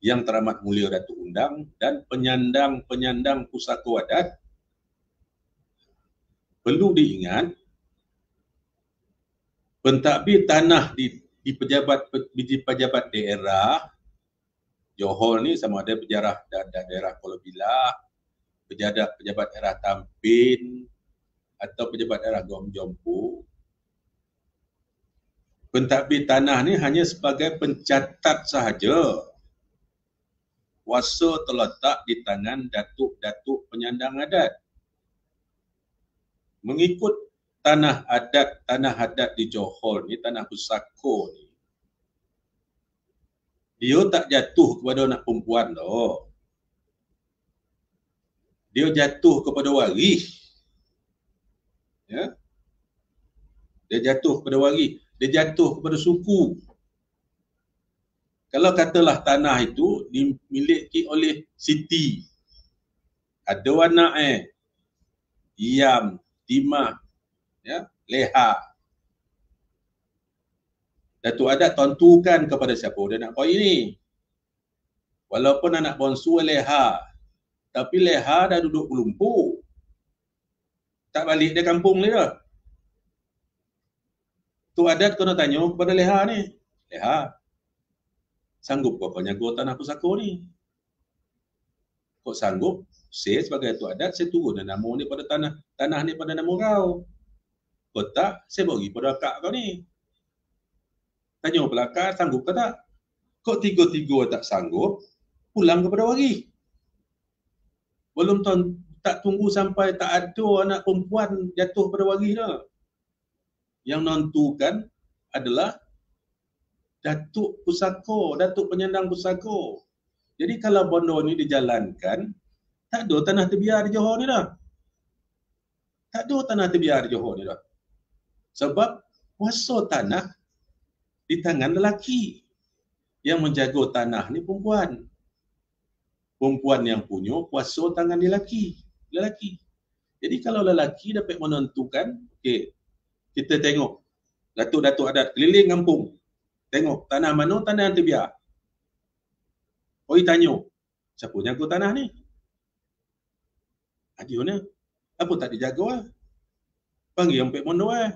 Yang Teramat Mulia Datuk Undang dan penyandang-penyandang pusaka adat. Perlu diingat, pentadbir tanah di pejabat daerah Johor ni, sama ada pejabat daerah Kuala Bilah, pejabat daerah Tampin atau pejabat daerah Gom Jompu, pentadbir tanah ni hanya sebagai pencatat sahaja. Kuasa terletak di tangan datuk-datuk penyandang adat. Mengikut tanah adat di Johor ni, tanah pusaka ni, dia tak jatuh kepada anak perempuan dah. Dia jatuh kepada waris. Ya. Dia jatuh kepada waris. Dia jatuh kepada suku. Kalau katalah tanah itu dimiliki oleh Siti, ada anak Iam, Timah, ya, Leha. Datuk adat tentukan kepada siapa dia nak kawin ni. Walaupun anak bongsu Leha, tapi Leha dah duduk Lumpur. Tak balik dia kampung dia. Tu adat kena tanya kepada Leha ni. Leha, sanggup kau jaga tanah pusaka ni? Kau sanggup? Saya sebagai tu adat, saya turun nama ni pada tanah ni pada nama kau. Kau tak, saya bagi pada akak kau ni. Tanya pula akak, sanggup ke tak? Kau tiga-tiga tak sanggup, pulang kepada waris. Belum tak tunggu sampai tak ada anak perempuan jatuh pada waris dah. Yang menentukan adalah datuk pusaka, datuk penyandang pusaka. Jadi kalau bondo ni dijalankan, tak ada tanah terbiar di Johor ni dah. Tak ada tanah terbiar di Johor ni dah. Sebab kuasa tanah di tangan lelaki. Yang menjaga tanah ni perempuan. Perempuan yang punya kuasa tangan lelaki. Jadi kalau lelaki dapat menentukan, okey, kita tengok datuk-datuk adat keliling kampung. Tengok tanah mana tanah yang terbiar. Oi tanya, siapa jaga tanah ni? Dia ni, apa tak dijaga lah? Panggil yang pek mondo lah.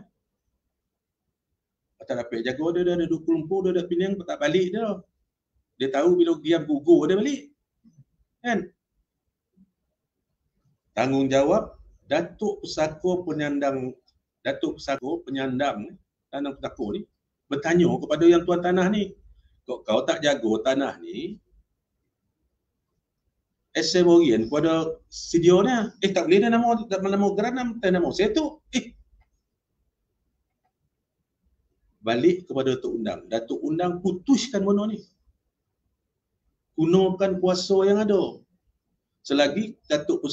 Tak dapat jaga, dia dah duduk Lumpur, dia dah Penang, tak balik dia. Dia tahu bila diam gugur dia balik. Kan? Tanggungjawab datuk pusaka penyandang tanah pusaka ni bertanya kepada yang tuan tanah ni, kau tak jaga tanah ni, SMON kepada si dia ni, tak boleh dah nama geranam, nama saya tu, balik kepada Datuk Undang. Datuk Undang putuskan benda ni. Gunakan kuasa yang ada. Selagi datuk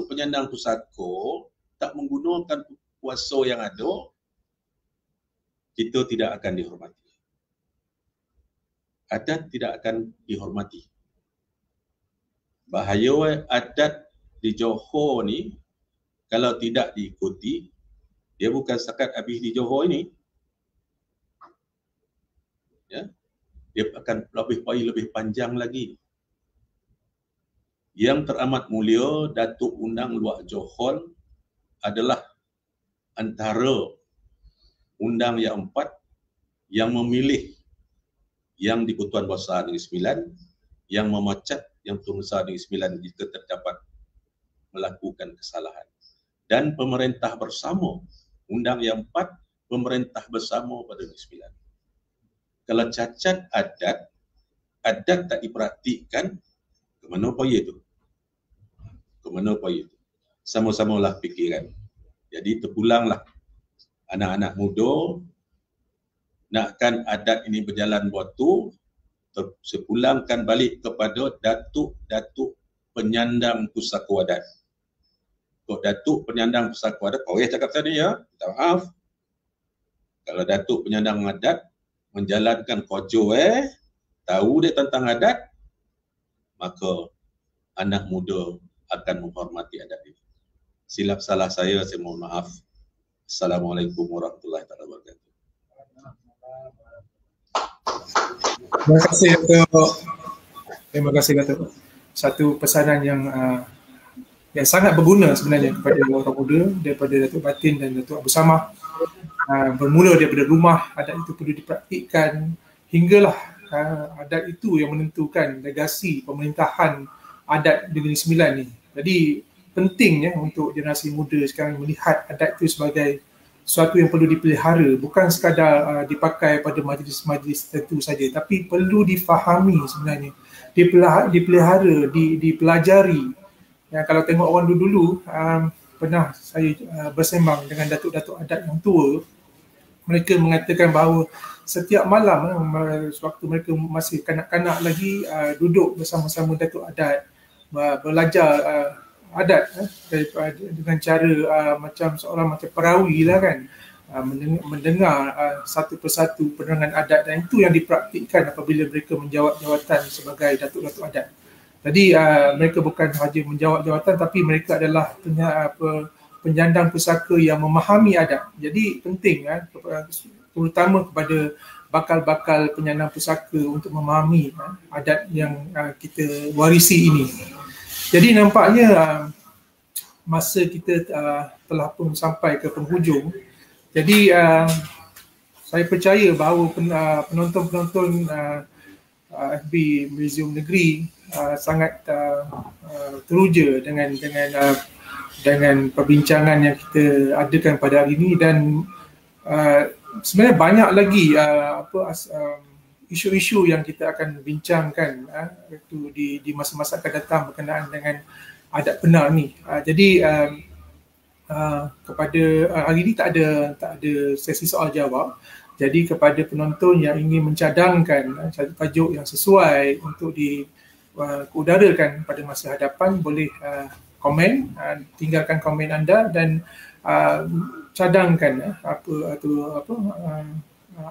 penyandang pusaka tak menggunakan kuasa yang ada, kita tidak akan dihormati. Adat tidak akan dihormati. Bahaya adat di Johor ni, kalau tidak diikuti, Dia bukan setakat habis di Johor ini. Ya, dia akan lebih panjang lagi. Yang teramat mulia Datuk Undang Luak Johor adalah antara undang yang 4 yang memilih yang di-Pertuan Besar Negeri Sembilan, yang memecat yang Pertuan Besar Negeri Sembilan jika terdapat melakukan kesalahan. Dan pemerintah bersama, undang yang 4, pemerintah bersama pada Negeri Sembilan. Kalau cacat adat tak diperhatikan, ke mana upaya itu? Ke mana upaya itu? Sama-samalah fikiran. Jadi terpulanglah anak-anak muda, nakkan adat ini berjalan waktu, sepulangkan balik kepada datuk-datuk penyandang pusaka adat. Kok datuk penyandang pusaka adat, kau cakap tadi ya, minta maaf. Kalau datuk penyandang adat menjalankan kojo tahu dia tentang adat, maka anak muda akan menghormati adat ini. Silap salah saya mohon maaf. Assalamualaikum warahmatullahi wabarakatuh. Terima kasih Datuk. Terima kasih Datuk. Satu pesanan yang sangat berguna sebenarnya kepada orang muda daripada Datuk Batin dan Datuk Abu Samah. Bermula daripada rumah, adat itu perlu dipraktikkan hinggalah adat itu yang menentukan legasi pemerintahan adat Negeri Sembilan ni. Jadi pentingnya untuk generasi muda sekarang melihat adat itu sebagai sesuatu yang perlu dipelihara, bukan sekadar dipakai pada majlis-majlis tertentu saja, tapi perlu difahami sebenarnya, dipelihara, dipelajari. Ya, kalau tengok orang dulu-dulu, pernah saya bersembang dengan datuk-datuk adat yang tua, mereka mengatakan bahawa setiap malam sewaktu mereka masih kanak-kanak lagi, duduk bersama-sama datuk adat, belajar adat dengan cara macam seorang macam perawi lah kan, mendengar satu persatu penerangan adat, dan itu yang dipraktikkan apabila mereka menjawat jawatan sebagai datuk-datuk adat. Jadi mereka bukan sahaja menjawat jawatan, tapi mereka adalah penyandang pusaka yang memahami adat. Jadi penting terutama kepada bakal-bakal penyandang pusaka untuk memahami adat yang kita warisi ini. Jadi nampaknya masa kita telah pun sampai ke penghujung. Jadi saya percaya bahawa penonton-penonton FB Museum Negeri sangat teruja dengan perbincangan yang kita adakan pada hari ini, dan sebenarnya banyak lagi isu-isu yang kita akan bincangkan itu di masa-masa akan datang berkenaan dengan adat Penar ni. Jadi kepada hari ini tak ada sesi soal jawab. Jadi kepada penonton yang ingin mencadangkan tajuk yang sesuai untuk diudarakan pada masa hadapan, boleh komen, tinggalkan komen anda dan cadangkan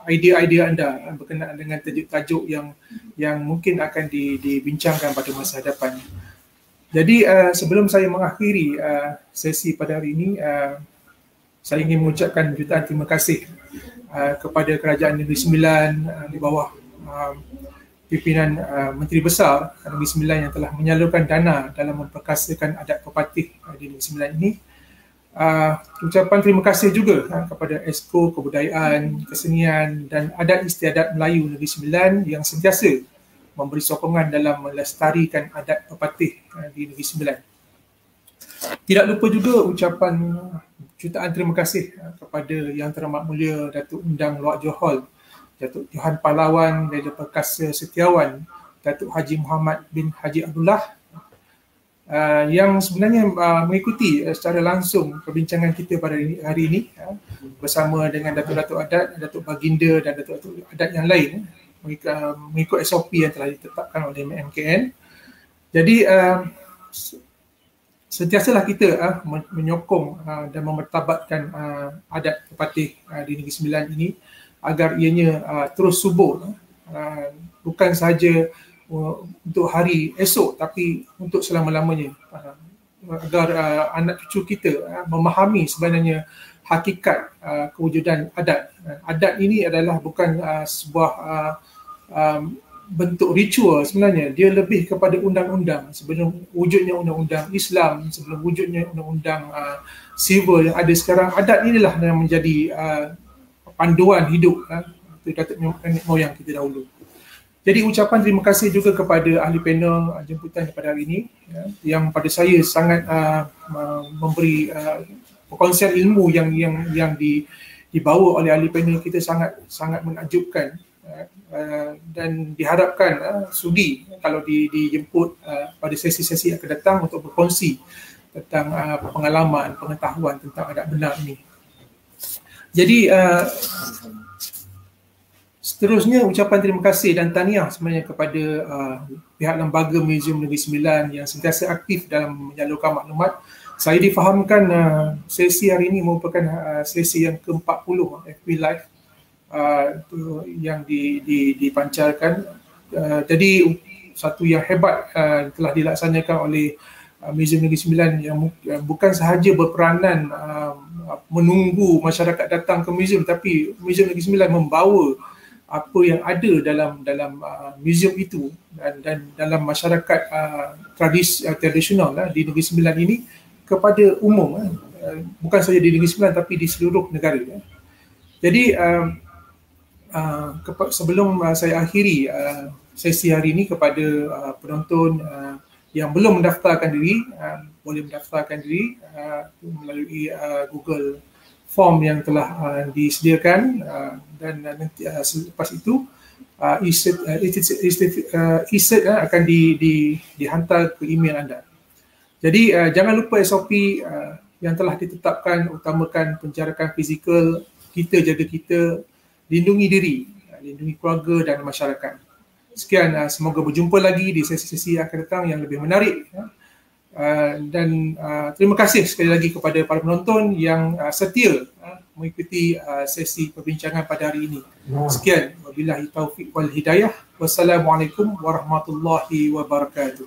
idea-idea anda berkenaan dengan tajuk-tajuk yang mungkin akan dibincangkan pada masa hadapan. Jadi sebelum saya mengakhiri sesi pada hari ini, saya ingin mengucapkan jutaan terima kasih kepada Kerajaan Negeri Sembilan di bawah pimpinan Menteri Besar Negeri Sembilan yang telah menyalurkan dana dalam memperkasakan adat pepatih di Negeri Sembilan ini. Ucapan terima kasih juga kepada Esko Kebudayaan, Kesenian dan Adat Istiadat Melayu Negeri Sembilan yang sentiasa memberi sokongan dalam melestarikan adat pepatih di Negeri Sembilan. Tidak lupa juga ucapan jutaan terima kasih kepada Yang Teramat Mulia Datuk Undang Luak Johor, Datuk Johan Pahlawan dan Perkasa Setiawan, Datuk Haji Muhammad bin Haji Abdullah, yang sebenarnya mengikuti secara langsung perbincangan kita pada hari ini bersama dengan Datuk-Datuk Adat, Datuk Baginda dan Datuk-Datuk Adat yang lain mengikut SOP yang telah ditetapkan oleh MKN. Jadi sentiasalah kita menyokong dan memertabatkan adat pepatih di Negeri Sembilan ini agar ianya terus subur, bukan sahaja untuk hari esok tapi untuk selama-lamanya, agar anak cucu kita memahami sebenarnya hakikat kewujudan adat. Adat ini adalah bukan sebuah bentuk ritual sebenarnya. Dia lebih kepada undang-undang. Sebelum wujudnya undang-undang Islam, sebelum wujudnya undang-undang civil yang ada sekarang, adat inilah yang menjadi panduan hidup datuk nenek moyang kita dahulu. Jadi ucapan terima kasih juga kepada ahli panel jemputan pada hari ini yang pada saya sangat memberi perkongsian ilmu yang dibawa oleh ahli panel kita sangat menakjubkan, dan diharapkan sudi kalau dijemput pada sesi-sesi yang akan datang untuk berkongsi tentang pengalaman, pengetahuan tentang adat benar ini. Jadi seterusnya ucapan terima kasih dan tahniah sebenarnya kepada pihak lembaga Museum Negeri Sembilan yang sentiasa aktif dalam menyalurkan maklumat. Saya difahamkan sesi hari ini merupakan sesi yang ke-40 FB Live yang dipancarkan. Jadi satu yang hebat telah dilaksanakan oleh Museum Negeri Sembilan yang bukan sahaja berperanan menunggu masyarakat datang ke museum, tapi Museum Negeri Sembilan membawa apa yang ada dalam museum itu dan dalam masyarakat tradisional di Negeri Sembilan ini kepada umum, bukan saja di Negeri Sembilan tapi di seluruh negara. Jadi sebelum saya akhiri sesi hari ini, kepada penonton yang belum mendaftarkan diri, boleh mendaftarkan diri melalui Google form yang telah disediakan, dan nanti selepas itu e-cert akan dihantar ke email anda. Jadi jangan lupa SOP yang telah ditetapkan, utamakan penjarakan fizikal, kita jaga kita, lindungi diri, lindungi keluarga dan masyarakat. Sekian, semoga berjumpa lagi di sesi-sesi yang akan datang yang lebih menarik. Dan terima kasih sekali lagi kepada para penonton yang setia mengikuti sesi perbincangan pada hari ini. Sekian, wabillahi taufiq wal hidayah. Wassalamualaikum warahmatullahi wabarakatuh.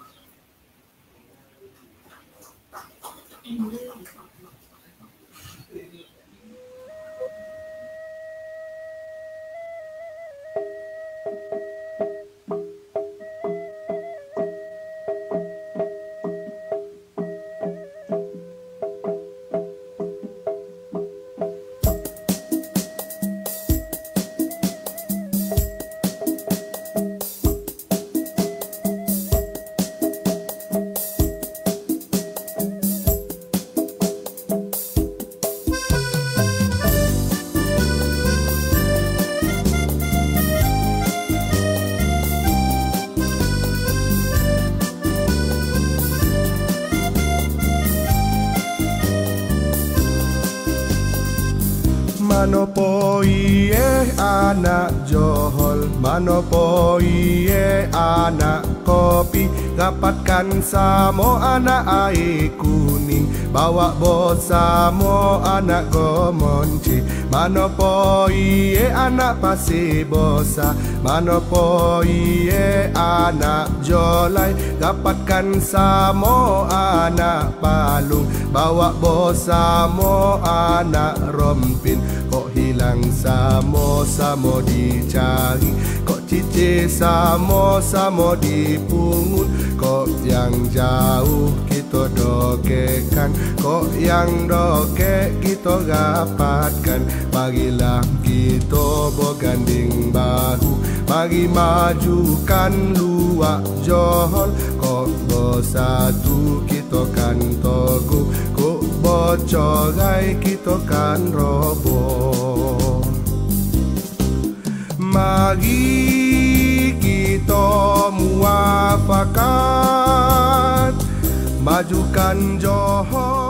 Manopo iye anak Johol, manopo iye anak kopi, dapatkan samo anak air kuning, bawa bosamo anak gomonci. Manopo iye anak pasir bosa, manopo iye anak jolai, dapatkan samo anak palung, bawa bosamo anak rompin. Kok hilang samo-samo dicari, kok cici samo-samo dipungut, kok yang jauh kita dokekan, kok yang dokek kita dapatkan. Marilah kita berganding bahu, mari majukan luak Johor. Kok bersatu kita kan togu, kok bocorai kita kan roboh. Mari kita muafakat, majukan Johor.